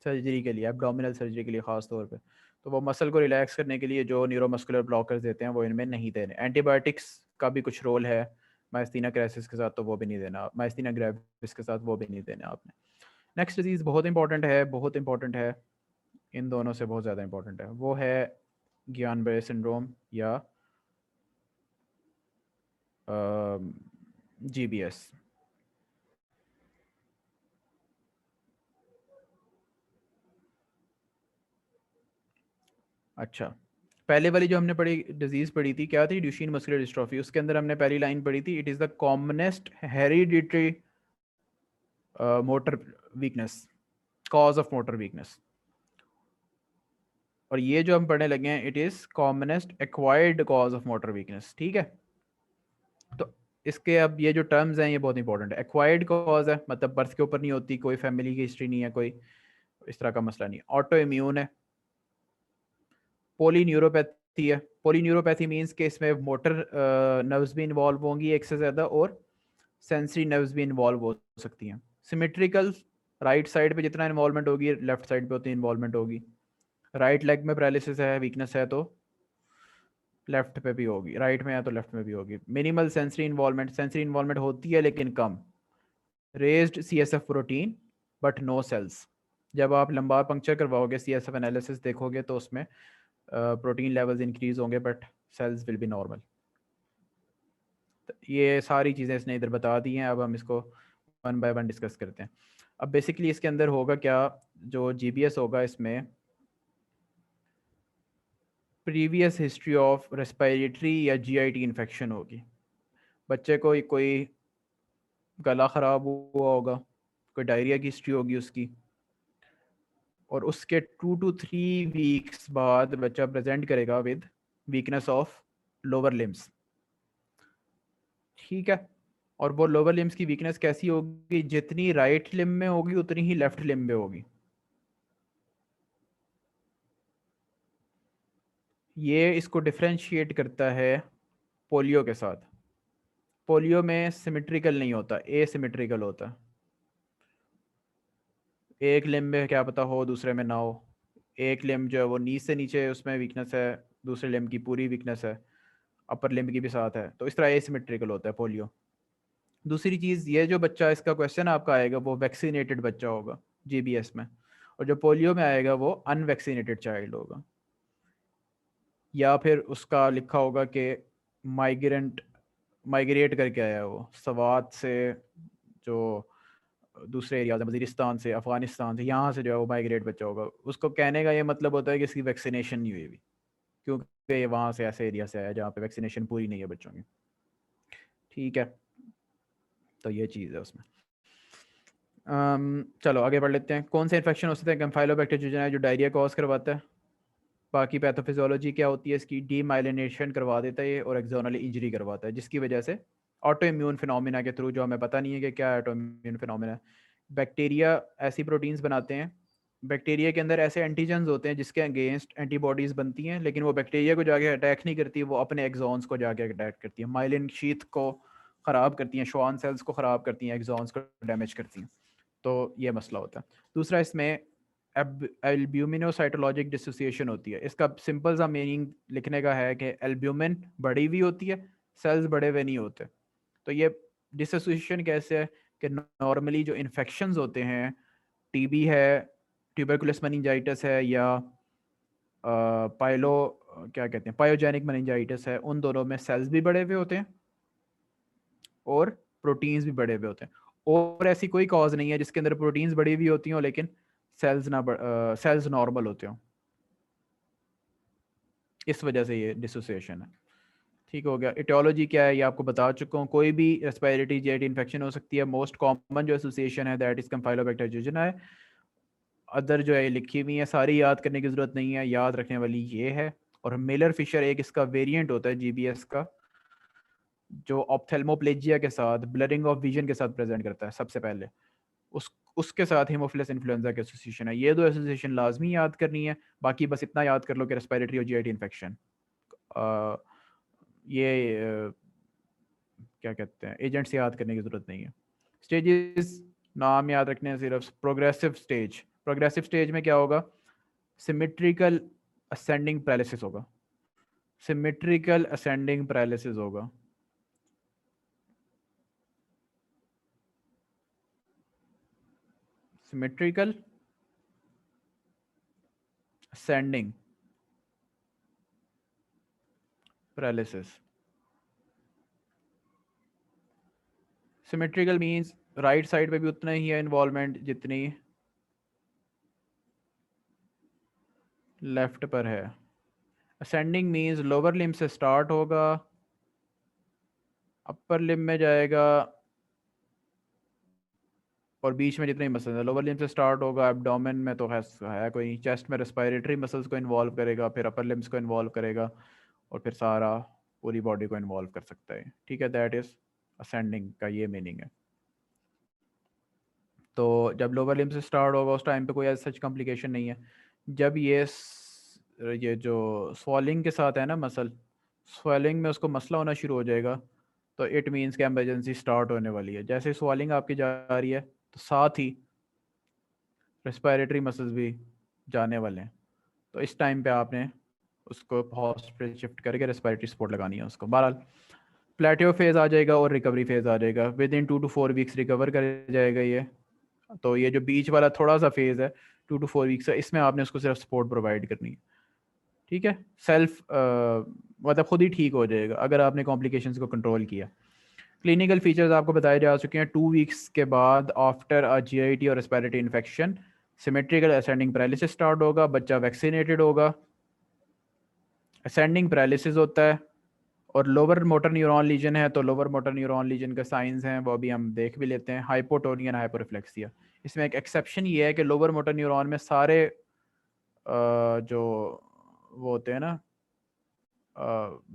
सर्जरी के लिए, एब्डोमिनल सर्जरी के लिए ख़ास तौर पे। तो वो मसल को रिलैक्स करने के लिए जो न्यूरोमस्कुलर ब्लॉकर्स देते हैं वो इनमें नहीं देने। एंटीबायोटिक्स का भी कुछ रोल है मायस्थीनिया क्राइसिस के साथ, तो वो भी नहीं देना। मायस्थीनिया ग्रेविस के साथ वो भी नहीं देना आपने। नेक्स्ट डिजीज़ बहुत इंपॉर्टेंट है, बहुत इंपॉर्टेंट है, इन दोनों से बहुत ज़्यादा इंपॉर्टेंट है, वो है गियान-बरे सिंड्रोम या GBS। अच्छा, पहले वाली जो हमने पढ़ी डिजीज़ पढ़ी थी क्या थी? Duchenne muscular dystrophy. उसके अंदर हमने पहली लाइन पढ़ी थी, it is the commonest hereditary motor weakness, cause of motor weakness. और ये जो हम पढ़ने लगे हैं, it is commonest acquired cause of motor weakness. ठीक है, तो इसके अब ये जो टर्म्स हैं ये बहुत इंपॉर्टेंट है। एक्वायर्ड कॉज है मतलब बर्थ के ऊपर नहीं होती, कोई फैमिली की हिस्ट्री नहीं है, कोई इस तरह का मसला नहीं। ऑटो इम्यून है। पोलीन्यूरोपैथी है। पोलीन्यूरोपैथी मींस कि इसमें मोटर नर्व्स भी इन्वॉल्व होंगी एक से ज़्यादा, और सेंसरी नर्व्स भी इन्वॉल्व हो सकती हैं। सिमेट्रिकल, राइट साइड पे जितना इन्वॉल्वमेंट होगी लेफ्ट साइड पे उतनी इन्वॉल्वमेंट होगी। राइट लेग में पैरालिसिस है, वीकनेस है, तो लेफ्ट पे भी होगी, राइट में है तो लेफ्ट में भी होगी। Minimal sensory involvement, sensory involvement होती है लेकिन कम। Raised CSF protein but no cells. जब आप लंबार पंक्चर करवाओगे, CSF एनालिसिस देखोगे तो उसमें प्रोटीन लेवल्स इंक्रीज होंगे but cells will be normal. ये सारी चीज़ें इसने इधर बता दी हैं। अब हम इसको वन बाय वन डिस्कस करते हैं। अब बेसिकली इसके अंदर होगा क्या, जो जीबीएस होगा इसमें प्रीवियस हिस्ट्री ऑफ रेस्पिरेटरी या जीआईटी इन्फेक्शन होगी। बच्चे को कोई गला ख़राब हुआ होगा, कोई डायरिया की हिस्ट्री होगी उसकी, और उसके 2 to 3 वीक्स बाद बच्चा प्रेजेंट करेगा with weakness of lower limbs. ठीक है, और वो लोअर लिम्स की वीकनेस कैसी होगी, जितनी राइट लिम्ब में होगी उतनी ही लेफ्ट लिम्ब में होगी। ये इसको डिफरेंशिएट करता है पोलियो के साथ। पोलियो में सिमेट्रिकल नहीं होता, एसिमेट्रिकल होता है। एक लिम्ब में क्या पता हो, दूसरे में ना हो। एक लिम्ब जो है वो नी से नीचे उसमें वीकनेस है, दूसरे लिम्ब की पूरी वीकनेस है, अपर लिम्ब की भी साथ है। तो इस तरह एसिमेट्रिकल होता है पोलियो। दूसरी चीज़, ये जो बच्चा, इसका क्वेश्चन आपका आएगा वो वैक्सीनेटेड बच्चा होगा जीबीएस में, और जो पोलियो में आएगा वो अनवैक्सीनेटेड चाइल्ड होगा। या फिर उसका लिखा होगा कि माइग्रेट करके आया वो सवात से, जो दूसरे एरियाज, वजीरिस्तान से, अफगानिस्तान से, यहाँ से जो है वो माइग्रेट बच्चा होगा। उसको कहने का ये मतलब होता है कि इसकी वैक्सीनेशन नहीं हुई अभी, क्योंकि ये वहाँ से ऐसे एरिया से आया जहाँ पे वैक्सीनेशन पूरी नहीं है बच्चों की। ठीक है, तो ये चीज़ है उसमें। चलो आगे बढ़ लेते हैं। कौन से इन्फेक्शन हो सकते हैं? कैम्फाइलोबैक्टर जो जो डायरिया कॉज करवाता है। बाकी पैथोफिजियोलॉजी क्या होती है इसकी? डीमाइलिनेशन करवा देता है ये, और एक्सोनल इंजरी करवाता है, जिसकी वजह से ऑटो इम्यून फिनोमिना के थ्रू, जो हमें पता नहीं है कि क्या ऑटो इम्यून फिनोमिना है। बैक्टीरिया ऐसी प्रोटीन्स बनाते हैं, बैक्टीरिया के अंदर ऐसे एंटीजन्स होते हैं जिसके अगेंस्ट एंटीबॉडीज़ बनती हैं, लेकिन वो बैक्टीरिया को जाके अटैक नहीं करती, वो अपने एक्सॉन्स को जाके अटैक करती हैं। माइलिन शीथ को ख़राब करती हैं, श्वान सेल्स को ख़राब करती हैं, एक्सॉन्स को डैमेज करती हैं। तो ये मसला होता है। दूसरा, इसमें एल्ब्यूमिनोसाइटोलॉजिक डिसोसिएशन होती है। इसका सिंपल सा मीनिंग लिखने का है कि एल्ब्यूमिन बढ़ी हुई होती है, सेल्स बड़े हुए नहीं होते। तो ये डिसोसिएशन कैसे है कि नॉर्मली जो इन्फेक्शंस होते हैं, टीबी है, ट्यूबरकुलस मेनिंजाइटिस है, या पाइलो क्या कहते हैं, पायोजेनिक मेनिंजाइटिस है, उन दोनों में सेल्स भी बड़े हुए होते हैं और प्रोटीन्स भी बड़े हुए होते हैं। और ऐसी कोई कॉज नहीं है जिसके अंदर प्रोटीन्स बड़ी हुई होती हों लेकिन सेल्स नॉर्मल होते हों। इस वजह से ये डिसोसिएशन है। ठीक हो गया। इटियोलॉजी क्या है ये आपको बता चुका हूँ। कोई भी रेस्पिरेटरी जेट इन्फेक्शन हो सकती है। मोस्ट कॉमन जो एसोसिएशन है दैट इज कैम्फाइलोबैक्टर जूजना है। अदर जो है लिखी हुई है, सारी याद करने की ज़रूरत नहीं है, याद रखने वाली ये है। और मिलर फिशर एक इसका वेरिएंट होता है जीबीएस का, जो ऑप्थेल्मोप्लेजिया के साथ, ब्लरिंग ऑफ विजन के साथ प्रेजेंट करता है सबसे पहले। उसके साथ हीमोफिलस इन्फ्लुएंजा की एसोसिएशन है। ये दो एसोसिएशन लाजमी याद करनी है। बाकी बस इतना याद कर लो कि रेस्पिरेटरी और जीआईटी इन्फेक्शन, ये क्या कहते हैं, एजेंट्स याद करने की ज़रूरत नहीं है। स्टेजेस नाम याद रखने हैं सिर्फ। प्रोग्रेसिव स्टेज, प्रोग्रेसिव स्टेज में क्या होगा? सिमेट्रिकल असेंडिंग पैरालिसिस होगा। सिमेट्रिकल असेंडिंग पैरालिसिस होगा। Symmetrical ascending paralysis. Symmetrical means right side पे भी उतना ही है इन्वॉल्वमेंट जितनी लेफ्ट पर है। असेंडिंग मींस लोअर लिम्ब से स्टार्ट होगा, अपर लिम्ब में जाएगा, और बीच में जितने मसल्स हैं लोअर लिम्ब से स्टार्ट होगा। एब्डोमेन में तो है कोई नहीं। चेस्ट में रेस्पिरेटरी मसल्स को इन्वॉल्व करेगा, फिर अपर लिम्स को इन्वॉल्व करेगा, और फिर सारा पूरी बॉडी को इन्वॉल्व कर सकता है। ठीक है, दैट इज असेंडिंग का ये मीनिंग है। तो जब लोअर लिम्ब से स्टार्ट होगा उस टाइम पे कोई ऐसा सच कॉम्प्लिकेशन नहीं है। जब ये जो स्वेलिंग के साथ है ना मसल, स्वेलिंग में उसको मसला होना शुरू हो जाएगा, तो इट मीन्स कि एमरजेंसी स्टार्ट होने वाली है। जैसे स्वेलिंग आपकी जा रही है तो साथ ही रेस्पिरेटरी मसल्स भी जाने वाले हैं। तो इस टाइम पे आपने उसको हॉस्पिटल शिफ्ट करके रेस्पिरेटरी सपोर्ट लगानी है उसको। बहरहाल प्लेटियो फेज़ आ जाएगा और रिकवरी फेज़ आ जाएगा। With in 2 to 4 weeks recover कर जाएगा ये। तो ये जो बीच वाला थोड़ा सा फेज़ है 2 to 4 वीक्स है, इसमें आपने उसको सिर्फ सपोर्ट प्रोवाइड करनी है। ठीक है, सेल्फ मतलब खुद ही ठीक हो जाएगा अगर आपने कॉम्प्लिकेशंस को कंट्रोल किया। क्लिनिकल फीचर्स आपको बताए जा चुके हैं। 2 वीक्स के बाद आफ्टर अ जीआईटी और respiratory infection symmetrical ascending paralysis start होगा, बच्चा वैक्सीनेटेड होगा। असेंडिंग पैरालिसिस होता है और लोअर मोटर न्यूरॉन लीजन है तो लोअर मोटर न्यूरॉन लीजन का साइंस हैं वो अभी हम देख भी लेते हैं, हाइपोटोनिया हाइपोरिफ्लेक्सिया। इसमें एक एक्सेप्शन ये है कि लोअर मोटर न्यूरॉन में सारे जो वो होते हैं ना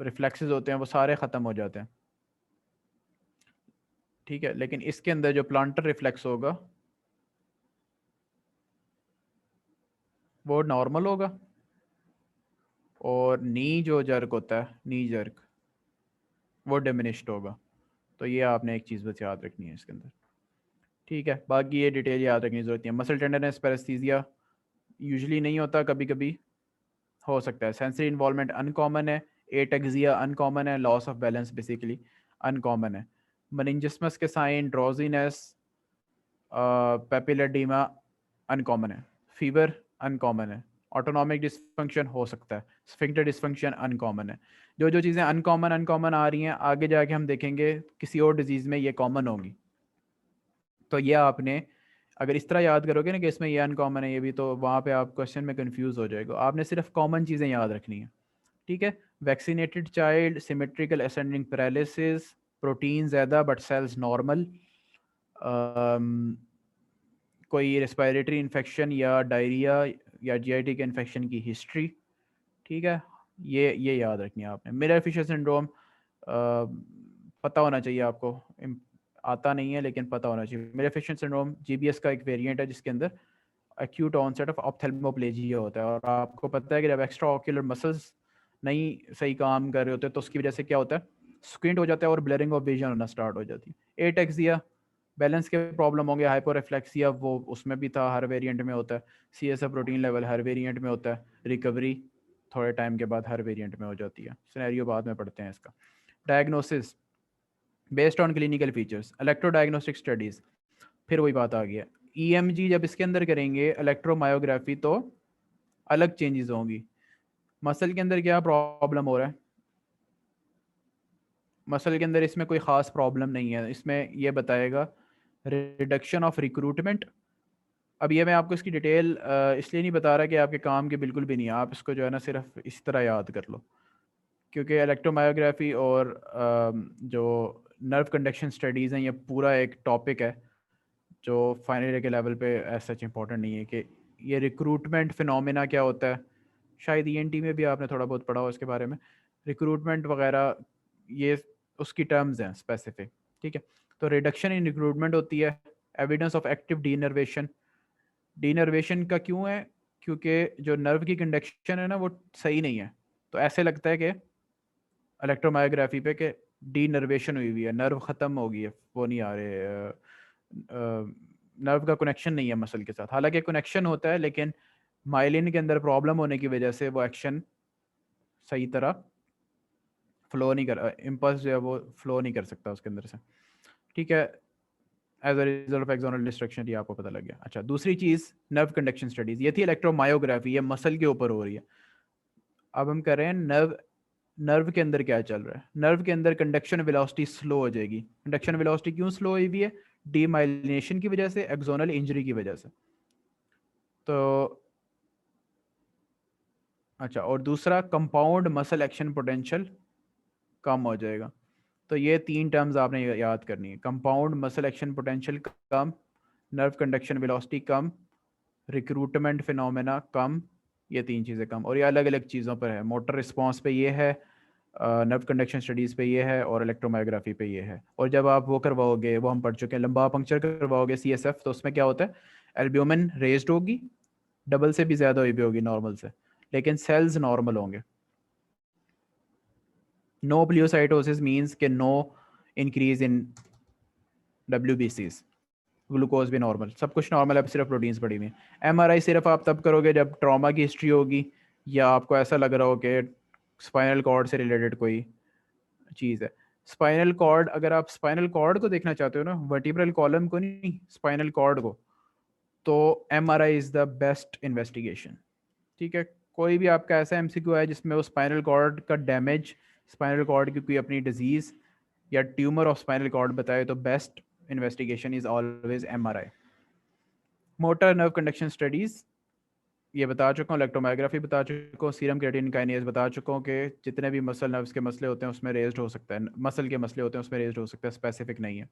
रिफ्लेक्सेस होते हैं वो सारे ख़त्म हो जाते हैं, ठीक है। लेकिन इसके अंदर जो प्लांटर रिफ्लेक्स होगा वो नॉर्मल होगा और नी जो जर्क होता है, नी जर्क, वो डिमिनिश्ड होगा। तो ये आपने एक चीज़ बस याद रखनी है इसके अंदर, ठीक है। बाकी ये डिटेल याद रखने की ज़रूरत नहीं है। मसल टेंडरनेस पैरेस्थीसिया यूजुअली नहीं होता, कभी कभी हो सकता है। सेंसरी इन्वॉल्वमेंट अनकॉमन है, एटेक्सिया अनकॉमन है, loss of balance basically uncommon है। मेनिंजिस्मस के साइन, ड्रोजीनेस, पेपिलडीमा अनकॉमन है, फीवर अनकॉमन है, ऑटोनॉमिक डिसफंक्शन हो सकता है, स्फिंक्टर डिसफंक्शन अनकॉमन है। जो जो चीज़ें अनकॉमन आ रही हैं आगे जाके हम देखेंगे किसी और डिजीज़ में ये कॉमन होगी। तो ये आपने अगर इस तरह याद करोगे ना कि इसमें ये अनकॉमन है ये भी, तो वहाँ पे आप क्वेश्चन में कंफ्यूज हो जाएगा। आपने सिर्फ कॉमन चीज़ें याद रखनी है, ठीक है। Vaccinated child, symmetrical ascending paralysis, protein ज़्यादा बट सेल्स नॉर्मल, कोई रेस्पिरेटरी इन्फेक्शन या डायरिया या जीआईटी के इन्फेक्शन की हिस्ट्री, ठीक है। ये याद रखनी है आपने। मिलर फिशर सिंड्रोम पता होना चाहिए आपको, आता नहीं है लेकिन पता होना चाहिए। मिलर फिशर सिंड्रोम जीबीएस का एक वेरिएंट है जिसके अंदर एक्यूट ऑनसेट ऑफ ऑप्थेल्मोप्लेजिया होता है। और आपको पता है कि जब एक्स्ट्रा ऑक्यूलर मसल्स नहीं सही काम कर रहे होते तो उसकी वजह से क्या होता है, स्क्विंट हो जाता है और ब्लरिंग ऑफ विजन होना स्टार्ट हो जाती है। एटेक्सिया बैलेंस के प्रॉब्लम होंगे, हाइपोरिफ्लेक्सिया वो उसमें भी था, हर वेरिएंट में होता है। सीएसएफ प्रोटीन लेवल हर वेरिएंट में होता है, रिकवरी थोड़े टाइम के बाद हर वेरिएंट में हो जाती है। सिनेरियो बाद में पढ़ते हैं इसका। Diagnosis based on clinical features, electro diagnostic studies, फिर वही बात आ गई है। ईएमजी जब इसके अंदर करेंगे इलेक्ट्रोमायोग्राफी तो अलग चेंजेस होंगी। मसल के अंदर क्या प्रॉब्लम हो रहा है, मसल के अंदर इसमें कोई ख़ास प्रॉब्लम नहीं है, इसमें यह बताएगा रिडक्शन ऑफ रिक्रूटमेंट। अब ये मैं आपको इसकी डिटेल इसलिए नहीं बता रहा कि आपके काम के बिल्कुल भी नहीं है, आप इसको जो है ना सिर्फ इस तरह याद कर लो, क्योंकि इलेक्ट्रोमायोग्राफी और जो नर्व कंडक्शन स्टडीज़ हैं ये पूरा एक टॉपिक है जो फाइनल ईयर के लेवल पे ऐसा सच इंपॉर्टेंट नहीं है कि ये रिक्रूटमेंट फिनोमेना क्या होता है। शायद ईएनटी में भी आपने थोड़ा बहुत पढ़ा हो इसके बारे में, रिक्रूटमेंट वगैरह ये उसकी टर्म्स हैं स्पेसिफिक, ठीक है। तो रिडक्शन इन रिक्रूटमेंट होती है, evidence of active denervation. Denervation का क्यों है, क्योंकि जो नर्व की कंडक्शन है ना वो सही नहीं है, तो ऐसे लगता है कि इलेक्ट्रोमायोग्राफी पे कि डीनर्वेशन हुई हुई है, नर्व ख़त्म हो गई है, वो नहीं आ रहे, नर्व का कनेक्शन नहीं है मसल के साथ। हालांकि कनेक्शन होता है लेकिन माइलिन के अंदर प्रॉब्लम होने की वजह से वो एक्शन सही तरह फ्लो नहीं कर, इम्पल्स जो है वो फ्लो नहीं कर सकता उसके अंदर से, ठीक है। As a result of axonal destruction, ये आपको पता लग गया। अच्छा, दूसरी चीज़ नर्व कंडक्शन स्टडीज़, ये थी इलेक्ट्रोमायोग्राफी, ये मसल के ऊपर हो रही है। अब हम कर रहे हैं नर्व, नर्व के अंदर क्या चल रहा है। नर्व के अंदर कंडक्शन वेलोसिटी स्लो हो जाएगी। कंडक्शन वेलोसिटी क्यों स्लो हुई हुई है, डीमाइलिनेशन की वजह से, एक्सोनल इंजरी की वजह से। तो अच्छा, और दूसरा कंपाउंड मसल एक्शन पोटेंशियल कम हो जाएगा। तो ये 3 टर्म्स आपने याद करनी है, कंपाउंड मसल एक्शन पोटेंशियल कम, नर्व कंडक्शन वेलोसिटी कम, रिक्रूटमेंट फिनोमेना कम, ये 3 चीज़ें कम। और ये अलग अलग चीज़ों पर है, मोटर रिस्पॉन्स पे ये है, नर्व कंडक्शन स्टडीज़ पे ये है और इलेक्ट्रोमायोग्राफी पे ये है। और जब आप वो करवाओगे, वो हम पढ़ चुके हैं, लंबा पंक्चर करवाओगे सीएसएफ, तो उसमें क्या होता है, एल्ब्यूमिन रेज्ड होगी, डबल से भी ज़्यादा हुई भी होगी नॉर्मल से, लेकिन सेल्स नॉर्मल होंगे। नो प्लियोसाइटोसिस मीन्स के no increase in WBCs, glucose भी नॉर्मल, सब कुछ नॉर्मल है, सिर्फ प्रोटीन्स पड़ी हुई हैं। MRI सिर्फ आप तब करोगे जब ट्रॉमा की हिस्ट्री होगी या आपको ऐसा लग रहा हो कि स्पाइनल कॉर्ड से रिलेटेड कोई चीज़ है। स्पाइनल कॉर्ड, अगर आप स्पाइनल कॉर्ड को देखना चाहते हो ना, वर्टिब्रल कॉलम को नहीं, स्पाइनल कॉर्ड को, तो MRI is the best investigation, ठीक है। कोई भी आपका ऐसा MCQ है जिसमें वो स्पाइनल कॉर्ड का डैमेज, स्पाइनल कॉर्ड की कोई अपनी डिजीज़ या ट्यूमर ऑफ स्पाइनल कॉर्ड बताए तो best investigation is always MRI। Motor nerve conduction studies ये बता चुका हूँ, इलेक्ट्रोमायोग्राफी बता चुका हूँ, सीरम क्रिएटिनिन काइनेज बता चुका हूँ कि जितने भी मसल नर्व्स के मसले होते हैं उसमें रेज्ड हो सकता है, मसल के मसले होते हैं उसमें रेज्ड हो सकता है, स्पेसिफिक नहीं है।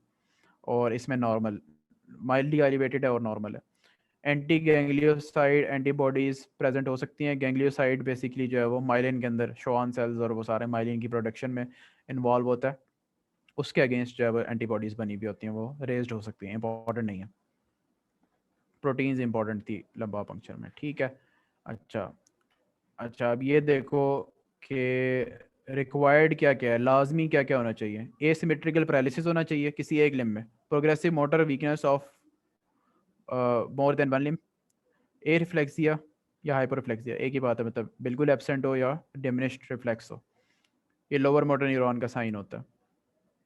और इसमें नॉर्मल, माइल्डली एलिवेटेड है और नॉर्मल है। एंटी गैंग्लियोसाइड एंटीबॉडीज़ प्रेजेंट हो सकती हैं। गैंग्लियोसाइड बेसिकली जो है वो माइलिन के अंदर शॉन सेल्स और वो सारे माइलिन की प्रोडक्शन में इन्वॉल्व होता है, उसके अगेंस्ट जो है वो एंटीबॉडीज़ बनी हुई होती हैं, वो रेज्ड हो सकती हैं, इंपॉर्टेंट नहीं है। प्रोटीन्स इंपॉर्टेंट थी लंबा पंक्चर में, ठीक है। अच्छा अब ये देखो कि रिक्वायर्ड क्या क्या है, लाजमी क्या क्या होना चाहिए। एसिमेट्रिकल पैरालिसिस होना चाहिए किसी एक लिम्ब में, progressive motor weakness of more than one limb, A reflexia या हाइपरफ्लेक्सिया, एक ही बात है, मतलब बिल्कुल एब्सेंट हो या डिमिनिश्ड रिफ्लेक्स हो, ये लोअर मोटर न्यूरॉन का साइन होता है।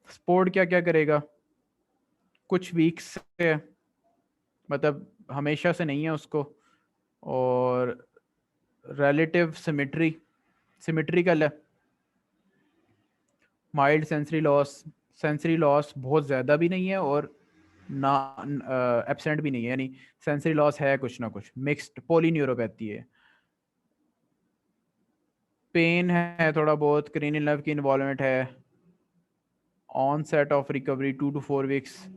स्पोर्ट क्या क्या करेगा, कुछ वीक्स से, मतलब हमेशा से नहीं है उसको, और रिलेटिव सिमेट्री, सिमेट्रिकल है, माइल्ड सेंसरी लॉस बहुत ज़्यादा भी नहीं है और ना एब्सेंट भी नहीं है, यानी सेंसरी लॉस है कुछ ना कुछ, मिक्स्ड पॉलीन्यूरोपैथी है। पेन है थोड़ा बहुत, क्रेनियल नर्व की इन्वॉल्वमेंट है, on set of recovery 2 to 4 weeks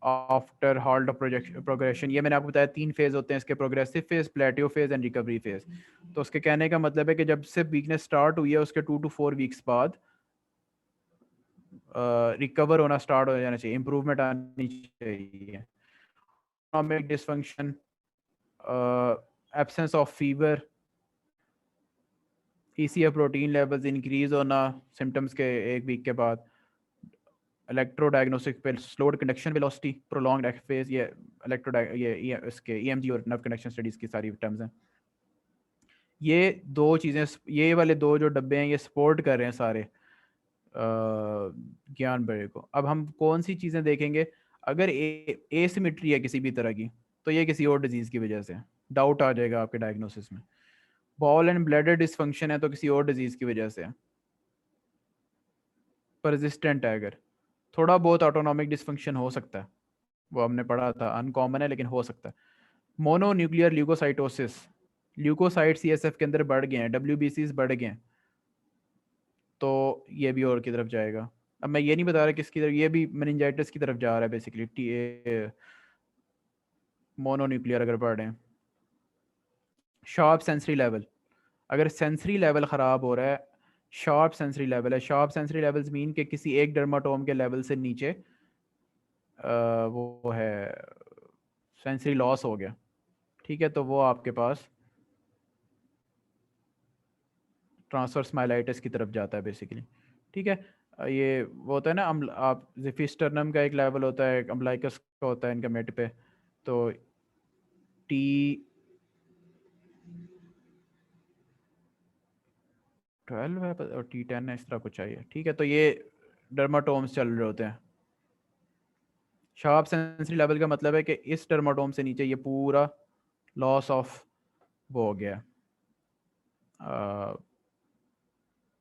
after halt of progression. ये मैंने आपको बताया 3 फेज होते हैं इसके, progressive phase, प्लेटियो phase and recovery phase. तो उसके कहने का मतलब है कि जब से वीकनेस स्टार्ट हुई है उसके 2 to 4 वीक्स बाद रिकवर होना स्टार्ट हो जाना चाहिए, इंप्रूवमेंट आनी चाहिए। Economic dysfunction, absence of fever, ECF protein levels increase होना सिम्टम्स के 1 वीक के बाद, इलेक्ट्रो डायग्नोस्टिक पे slowed conduction velocity, prolonged F phase, ये ये इसके EMG और नर्व कंडक्शन स्टडीज़ की सारी टर्म्स हैं। ये दो चीज़ें, ये वाले दो जो डब्बे हैं ये सपोर्ट कर रहे हैं सारे ज्ञान बड़े को। अब हम कौन सी चीज़ें देखेंगे, अगर एसिमेट्री है किसी भी तरह की तो ये किसी और डिजीज़ की वजह से, डाउट आ जाएगा आपके डायग्नोसिस में। बॉल एंड ब्लैडर डिसफंक्शन है तो किसी और डिजीज़ की वजह से है। परसिस्टेंट है अगर, थोड़ा बहुत ऑटोनॉमिक डिसफंक्शन हो सकता है, वो हमने पढ़ा था, अनकॉमन है लेकिन हो सकता है। Mononuclear leukocytosis, leukocyte CSF के अंदर बढ़ गए हैं, WBCs बढ़ गए हैं, तो ये भी और की तरफ जाएगा। अब मैं ये नहीं बता रहा किसकी तरफ, ये भी मेनिंजाइटिस की तरफ जा रहा है बेसिकली, मोनो न्यूक्लियर अगर बढ़ रहे हैं। शार्प सेंसरी लेवल, अगर सेंसरी लेवल ख़राब हो रहा है, शार्प सेंसरी लेवल है, शार्प सेंसरी लेवल्स मीन के किसी एक डर्माटोम के लेवल से नीचे वो है सेंसरी लॉस हो गया, ठीक है, तो वो आपके पास ट्रांसफर स्माइलाइटिस की तरफ जाता है बेसिकली, ठीक है। ये वो होता है ना, आप जिफिस्टर्नम का एक लेवल होता है, अम्बलाइकस का होता है इनका मिड पे, तो T12 है और T10 है, इस तरह कुछ चाहिए, ठीक है। तो ये डर्माटोम्स चल रहे होते हैं। शार्प सेंसरी लेवल का मतलब है कि इस डर्माटोम से नीचे ये पूरा लॉस ऑफ वो हो गया,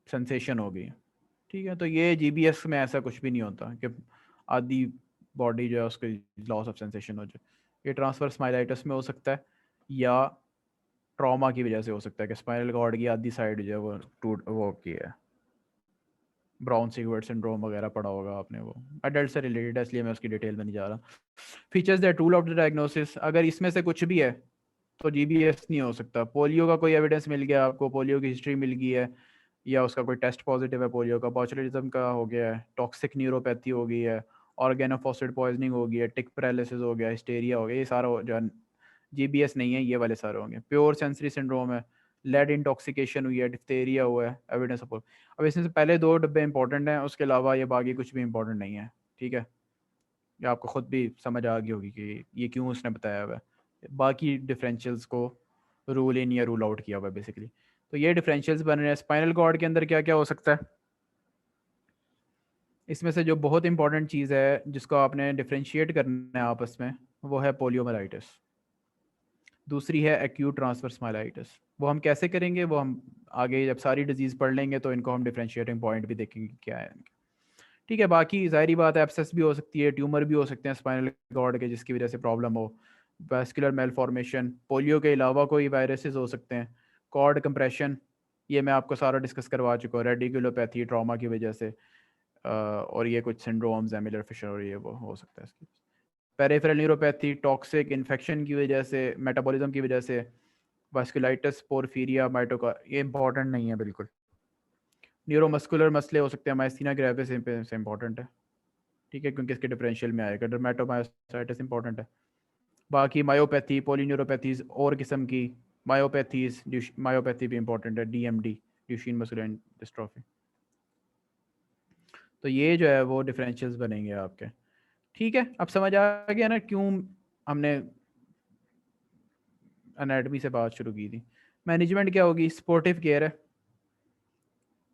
सेंसेशन हो गई, ठीक है। तो ये GBS में ऐसा कुछ भी नहीं होता कि आधी बॉडी जो है उसकी लॉस ऑफ सेंसेशन हो जाए। ये ट्रांसफर स्माइलाइटिस में हो सकता है या ट्रॉमा की वजह से हो सकता है कि स्पाइनल कॉर्ड की आधी साइड जो है वो टूट, वो की है, ब्राउन सिगवर्ट सिंड्रोम वगैरह पढ़ा होगा आपने, वो अडल्ट से रिलेटेड है इसलिए मैं उसकी डिटेल में नहीं जा रहा। Features that rule out the diagnosis, अगर इसमें से कुछ भी है तो GBS नहीं हो सकता। पोलियो का कोई एविडेंस मिल गया आपको, पोलियो की हिस्ट्री मिल गई है या उसका कोई टेस्ट पॉजिटिव है पोलियो का, बॉचुलिज्म का हो गया है, टॉक्सिक न्यूरोपैथी हो गई है, ऑर्गेनोफॉस्फेट पॉइजनिंग हो गई है, टिक पैरालिसिस हो गया, हिस्टेरिया हो गया, ये सारा जो है GBS नहीं है, ये वाले सारे होंगे। प्योर सेंसरी सिंड्रोम है, लेड इंटॉक्सिकेशन हुई है, डिप्थेरिया हुआ है, एविडेंस ऑफ। अब इसमें से पहले 2 डब्बे इंपॉर्टेंट हैं, उसके अलावा ये बाकी कुछ भी इंपॉर्टेंट नहीं है, ठीक है। ये आपको खुद भी समझ आ गई होगी कि ये क्यों उसने बताया हुआ है। बाकी डिफरेंशियल्स को रूल इन या रूल आउट किया हुआ है बेसिकली। तो ये डिफरेंशियल्स बन रहे हैं। स्पाइनल कॉर्ड के अंदर क्या क्या हो सकता है, इसमें से जो बहुत इंपॉर्टेंट चीज़ है जिसको आपने डिफ्रेंशिएट करना है आपस में, वो है पोलियोमाइलाइटिस, दूसरी है एक्यूट ट्रांसफर स्माइलाइटिस। वो हम कैसे करेंगे, वो हम आगे जब सारी डिजीज़ पढ़ लेंगे तो इनको हम डिफरेंशिएटिंग पॉइंट भी देखेंगे क्या है, ठीक है। बाकी ज़ाहिरी बात है एब्सेस भी हो सकती है, ट्यूमर भी हो सकते हैं स्पाइनल कॉर्ड के जिसकी वजह से प्रॉब्लम हो, वैस्कुलर मेलफॉर्मेशन, पोलियो के अलावा कोई वायरसेस हो सकते हैं, कॉर्ड कंप्रेशन, ये मैं आपको सारा डिस्कस करवा चुका हूँ, रेडिकुलोपैथी ट्रॉमा की वजह से, और ये कुछ सिंड्रोम्स हैं मिलर फिशर और ये वो हो सकता है इसकी। पेरिफेरल न्यूरोपैथी टॉक्सिक इन्फेक्शन की वजह से, मेटाबॉलिज्म की वजह से, वास्कुलाइटिस, पोरफीरिया, माइटोका, ये इंपॉर्टेंट नहीं है बिल्कुल। न्यूरोमस्कुलर मसले हो सकते हैं, माइस्थीनिया ग्रेविस से इंपॉर्टेंट है, ठीक है, क्योंकि इसके डिफरेंशियल में आएगा। डर्मेटोमायोसाइटिस इंपॉर्टेंट है। बाकी मायोपैथी, पॉलीन्यूरोपैथीज और किस्म की मायोपैथीज, मायोपैथी भी इंपॉर्टेंट है, डीएमडी, ड्यूशेन मस्कुलर डिस्ट्रॉफी। तो ये जो है वो डिफरेंशियल्स बनेंगे आपके, ठीक है। अब समझ आ गया ना क्यों हमने एनाटमी से बात शुरू की थी। मैनेजमेंट क्या होगी, सपोर्टिव केयर है,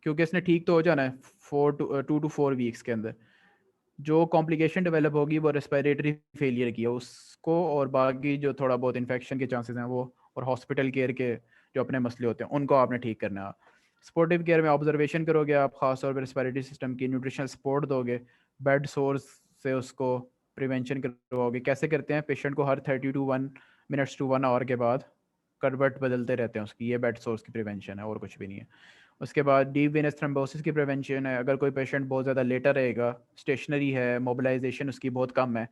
क्योंकि इसने ठीक तो हो जाना है 2 to 4 वीक्स के अंदर। जो कॉम्प्लिकेशन डेवलप होगी वो रेस्पिरेटरी फेलियर की है उसको, और बाकी जो थोड़ा बहुत इन्फेक्शन के चांसेस हैं वो, और हॉस्पिटल केयर के जो अपने मसले होते हैं उनको आपने ठीक करना है। सपोर्टिव केयर में ऑब्जर्वेशन करोगे आप, खास तौर पर रेस्पिरेटरी सिस्टम की, न्यूट्रिशनल सपोर्ट दोगे, बेड सोर्स से उसको प्रिवेंशन करवाओगे। कैसे करते हैं, पेशेंट को हर 30 to 1 मिनट्स टू 1 आवर के बाद करवट बदलते रहते हैं उसकी, ये बेड सोर्स की प्रिवेंशन है और कुछ भी नहीं है। उसके बाद डीप वेनस थ्रोम्बोसिस की प्रिवेंशन है, अगर कोई पेशेंट बहुत ज़्यादा लेटा रहेगा, स्टेशनरी है, मोबिलाइजेशन उसकी बहुत कम है,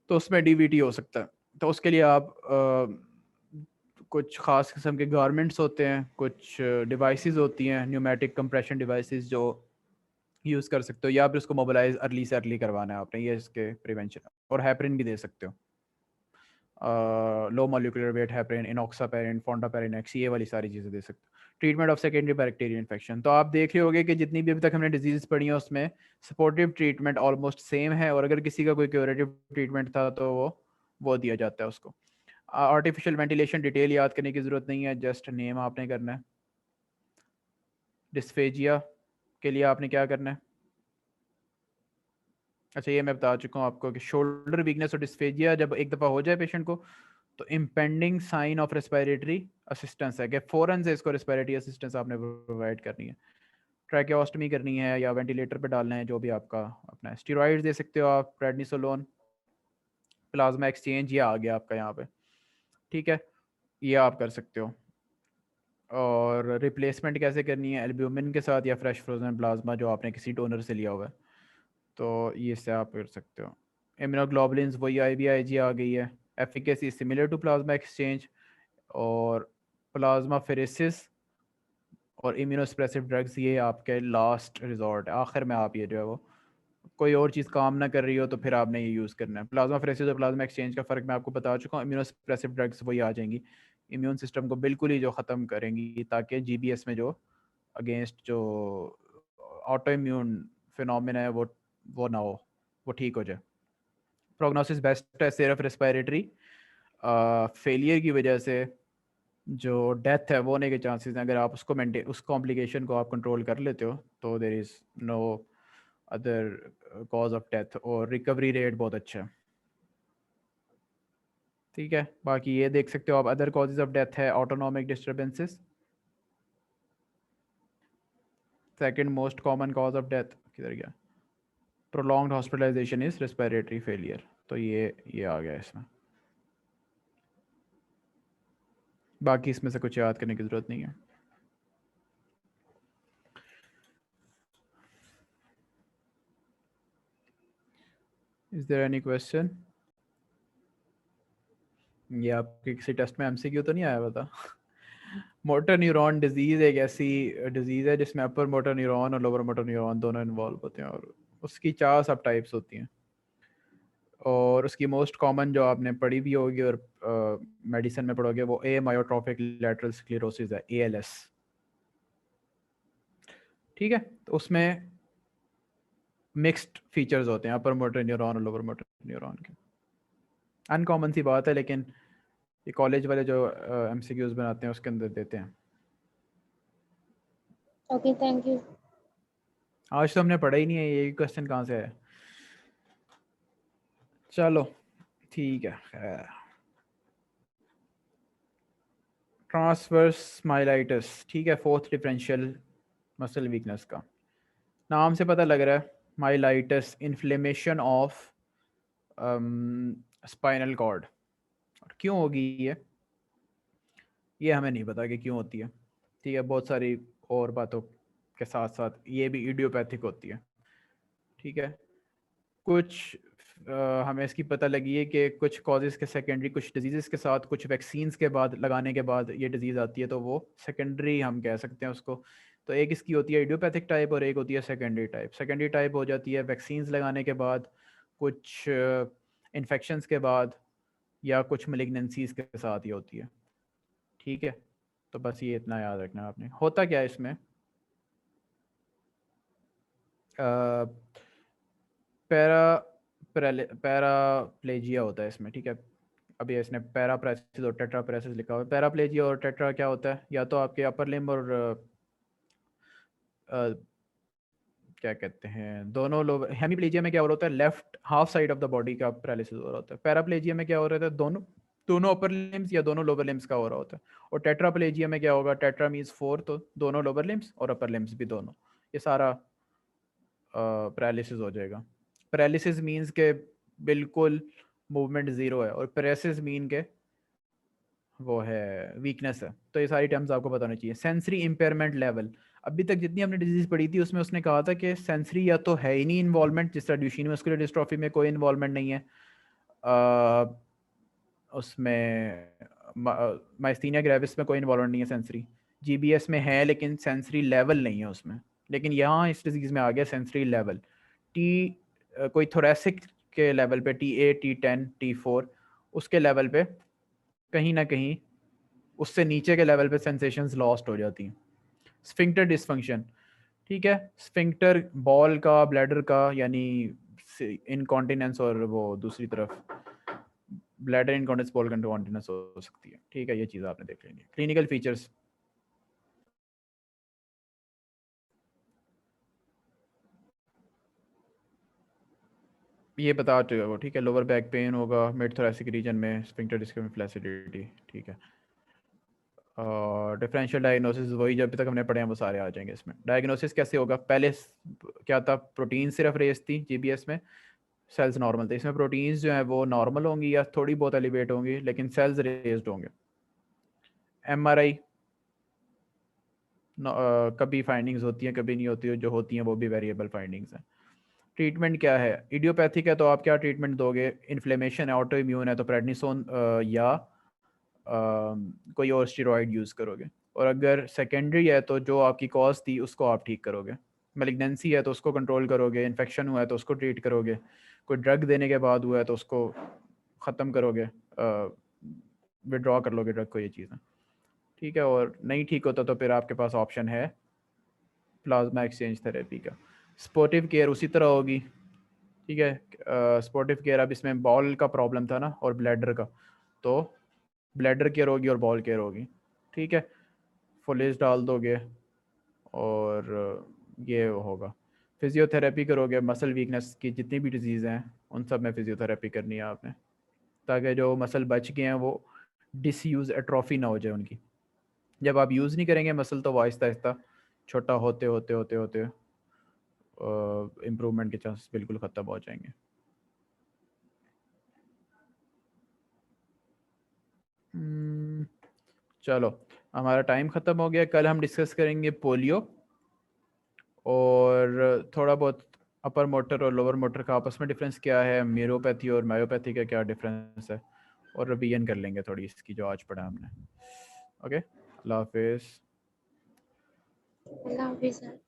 तो उसमें डीवीटी हो सकता है। तो उसके लिए आप कुछ ख़ास किस्म के गारमेंट्स होते हैं, कुछ डिवाइसेस होती हैं, न्यूमेटिक कंप्रेशन डिवाइसेस जो यूज़ कर सकते हो, या फिर उसको मोबिलाइज अर्ली से अर्ली करवाना है आपने, ये इसके प्रिवेंशन। और हैपरिन भी दे सकते हो, लो मॉलिक्यूलर वेट हैपरिन, इनॉक्सापेरिन, फोंडापेरिनेक्स, ये वाली सारी चीज़ें दे सकते हो। Treatment of secondary bacterial infection, तो आप देख रहे होगे कि जितनी भी अभी तक हमने डिजीज पढ़ी हैं उसमें सपोर्टिव ट्रीटमेंट ऑलमोस्ट सेम है, और अगर किसी का कोई क्यूरेटिव ट्रीटमेंट था तो वो दिया जाता है उसको। आर्टिफिशियल वेंटिलेशन डिटेल याद करने की ज़रूरत नहीं है, जस्ट नेम आपने करना है। डिस्फेजिया के लिए आपने क्या करना है, अच्छा ये मैं बता चुका हूँ आपको कि शोल्डर वीकनेस और डिस्फेजिया जब एक दफ़ा हो जाए पेशेंट को, तो impending sign of respiratory assistance है कि फ़ौरन से इसको रेस्पिरेटरी असिस्टेंस आपने प्रोवाइड करनी है, ट्रैकेओस्टमी करनी है या वेंटिलेटर पे डालना है, जो भी आपका अपना है। स्टीरॉइड्स दे सकते हो आप, प्रेडनिसोलोन, प्लाज्मा एक्सचेंज, ये आ गया आपका यहाँ पे, ठीक है, ये आप कर सकते हो। और रिप्लेसमेंट कैसे करनी है, एल्ब्यूमिन के साथ या फ्रेश फ्रोजन प्लाज्मा जो आपने किसी डोनर से लिया हुआ है, तो ये से आप कर सकते हो। इम्यूनोग्लोबुलिन्स वही IVIG आ गई है, efficacy similar to plasma exchange, और प्लाज्मा फेरेसिस और इम्यूनोस्प्रेसिव ड्रग्स ये आपके लास्ट रिजॉर्ट है, आखिर में आप ये जो है वो कोई और चीज़ काम ना कर रही हो तो फिर आपने ये यूज़ करना है। प्लाज्मा फेरेसिस और प्लाज्मा एक्सचेंज का फ़र्क मैं आपको बता चुका हूँ। इम्यूनोस्प्रेसिव ड्रग्स वही आ जाएंगी, इम्यून सिस्टम को बिल्कुल ही जो ख़त्म करेंगी, ताकि GBS में जो अगेंस्ट जो ऑटो इम्यून फिनोमिना है वो ना हो, वो ठीक हो जाए। प्रोग्नोसिस बेस्ट है सिर्फ रेस्पिरेटरी फेलियर की वजह से जो डेथ है वो होने के चांसेस हैं, अगर आप उसको मेंटेन, उस कॉम्प्लिकेशन को आप कंट्रोल कर लेते हो तो there is no other cause of death, और रिकवरी रेट बहुत अच्छा है, ठीक है। बाकी ये देख सकते हो आप, अदर कॉजेज ऑफ डेथ है autonomic disturbances, second most common cause of death किधर गया, prolonged hospitalisation is respiratory failure, तो ये आ गया इसमें। बाकी इसमें से कुछ याद करने की ज़रूरत नहीं है। Is there any question? ये आपके किसी टेस्ट में MCQ तो नहीं आया हुआ था? मोटर न्यूरॉन डिजीज़ एक ऐसी डिजीज़ है जिसमें अपर मोटर न्यूरॉन और लोअर मोटर न्यूरॉन दोनों इन्वॉल्व होते हैं, और उसकी 4 सब टाइप्स होती हैं, और उसकी मोस्ट कॉमन जो आपने पढ़ी भी होगी और मेडिसिन में पढ़ोगे वो अमायोट्रोफिक लैटरल स्क्लेरोसिस है, ALS, ठीक है। तो उसमें मिक्स्ड फीचर्स होते हैं अपर मोटर न्यूरॉन और लोअर मोटर न्यूरॉन के। अनकॉमन सी बात है, लेकिन ये कॉलेज वाले जो MCQs बनाते हैं उसके अंदर देते हैं। Okay, thank you. आज तो हमने पढ़ा ही नहीं है, ये क्वेश्चन कहाँ से है। चलो ठीक है, खैर। ट्रांसवर्स स्माइलाइटिस, ठीक है, फोर्थ डिफरेंशियल मसल वीकनेस का, नाम से पता लग रहा है myelitis, inflammation of spinal cord. क्यों होगी ये हमें नहीं पता कि क्यों होती है। ठीक है, बहुत सारी और बातों के साथ साथ ये भी इडियोपैथिक होती है। ठीक है, कुछ हमें इसकी पता लगी है कि कुछ कॉजेज़ के सेकेंडरी, कुछ डिजीज़ के साथ, कुछ वैक्सीन्स के बाद लगाने के बाद ये डिजीज़ आती है, तो वो सेकेंडरी हम कह सकते हैं उसको। तो एक इसकी होती है इडियोपैथिक टाइप और एक होती है सेकेंडरी टाइप। सेकेंडरी टाइप हो जाती है वैक्सीन्स लगाने के बाद, कुछ इन्फेक्शंस के बाद, या कुछ मलिग्नेंसीज के साथ ही होती है। ठीक है, तो बस ये इतना याद रखना है आपने। होता क्या है इसमें, पैराप्लेजिया होता है इसमें। ठीक है, अभी इसने पैराप्रेसिस और टेट्राप्रेसिस लिखा हुआ है। पैराप्लेजिया और टेट्रा क्या होता है, या तो आपके अपर लिम्ब और क्या कहते हैं दोनों लोग। हेमीप्लेजिया में क्या हो रहा होता है, left half side of the body का पैरालिसिस हो रहा होता है। पैराप्लेजिया में क्या हो रहा है, दोनों दोनों अपर लिम्स या दोनों लोअर लिम्स का हो रहा होता है। और टेट्राप्लेजिया में क्या होगा, टेट्रा मीन्स 4, तो दोनों लोअर लिम्स और अपर लिम्स भी दोनों, ये सारा पैरालिसिस हो जाएगा। पैरालिसिस मीन्स के बिल्कुल मूवमेंट ज़ीरो है, और पैरालिसिस मीन के वो है वीकनेस है। तो ये सारी टर्म्स आपको बताना चाहिए। सेंसरी इम्पेयरमेंट लेवल, अभी तक जितनी हमने डिजीज़ पढ़ी थी उसमें उसने कहा था कि सेंसरी या तो है ही नहीं इन्वॉल्वमेंट, जिस तरह ड्यूशेनी मस्कुलर डिस्ट्रॉफी में कोई इन्वॉल्वमेंट नहीं है, उसमें माइस्थीनिया ग्रेविस में कोई इन्वॉल्वमेंट नहीं है सेंसरी। जीबीएस में है लेकिन सेंसरी लेवल नहीं है उसमें। लेकिन यहाँ इस डिजीज़ में आ गया सेंसरी लेवल। कोई थोरेसिक के लेवल पे T8, T10, T4 उसके लेवल पे कहीं ना कहीं उससे नीचे के लेवल पे सेंसेशंस लॉस्ट हो जाती हैं। स्फिंक्टर डिसफंक्शन, ठीक है, स्फिंक्टर बॉल का, ब्लैडर का, यानी इनकॉन्टिनेंस, और वो दूसरी तरफ ब्लैडर इनकॉन्टिनेंस, बॉल इनकॉन्टिनेंस हो सकती है। ठीक है, ये चीज़ आपने देख लेनी है। क्लिनिकल फीचर्स, ये बता चुका वो। ठीक है, लोअर बैक पेन होगा, मिड थोरेसिक रीजन में स्फिंक्टर डिस्क फ्लैसिडिटी। ठीक है, और डिफरेंशियल डायग्नोसिस वही जो अभी तक हमने पढ़े हैं वो सारे आ जाएंगे इसमें। डायग्नोसिस कैसे होगा, पहले क्या था, प्रोटीन सिर्फ रेस थी जीबीएस में, सेल्स नॉर्मल थे। इसमें प्रोटीन्स जो हैं वो नॉर्मल होंगी या थोड़ी बहुत एलिवेट होंगी, लेकिन सेल्स रेस्ड होंगे। एमआरआई कभी फाइंडिंग्स होती हैं, कभी नहीं होती है, जो होती हैं वो भी वेरिएबल फाइंडिंग्स हैं। ट्रीटमेंट क्या है, इडियोपैथिक है तो आप क्या ट्रीटमेंट दोगे, इन्फ्लेमेशन है, ऑटो इम्यून है तो प्रेडनिसोन या कोई और स्टेरॉइड यूज़ करोगे। और अगर सेकेंडरी है तो जो आपकी कॉज थी उसको आप ठीक करोगे। मैलिग्नेंसी है तो उसको कंट्रोल करोगे, इन्फेक्शन हुआ है तो उसको ट्रीट करोगे, कोई ड्रग देने के बाद हुआ है तो उसको ख़त्म करोगे, विड्रॉ कर लोगे ड्रग को, ये चीज़ें। ठीक है, और नहीं ठीक होता तो फिर आपके पास ऑप्शन है प्लाज्मा एक्सचेंज थेरेपी का। स्पोर्टिव केयर उसी तरह होगी। ठीक है, स्पोर्टिव केयर, अब इसमें बॉल का प्रॉब्लम था ना और ब्लैडर का, तो ब्लैडर केयर होगी और बॉल केयर होगी। ठीक है, फुलेज डाल दोगे और ये होगा। फिजियोथेरेपी करोगे, मसल वीकनेस की जितनी भी डिजीज़ हैं उन सब में फिजियोथेरेपी करनी है आपने, ताकि जो मसल बच गए हैं वो डिसयूज़, एट्रोफी ना हो जाए उनकी। जब आप यूज़ नहीं करेंगे मसल तो वो आहिस्ता आहिस्ता छोटा होते होते होते होते इम्प्रूवमेंट के चांस बिल्कुल ख़त्म हो जाएंगे। चलो, हमारा टाइम ख़त्म हो गया। कल हम डिस्कस करेंगे पोलियो, और थोड़ा बहुत अपर मोटर और लोअर मोटर का आपस में डिफरेंस क्या है, न्यूरोपैथी और मायोपैथी का क्या डिफरेंस है, और रिवीजन कर लेंगे थोड़ी इसकी जो आज पढ़ा हमने। ओके, अल्लाह हाफिज़। अल्लाह हाफिज़ सर।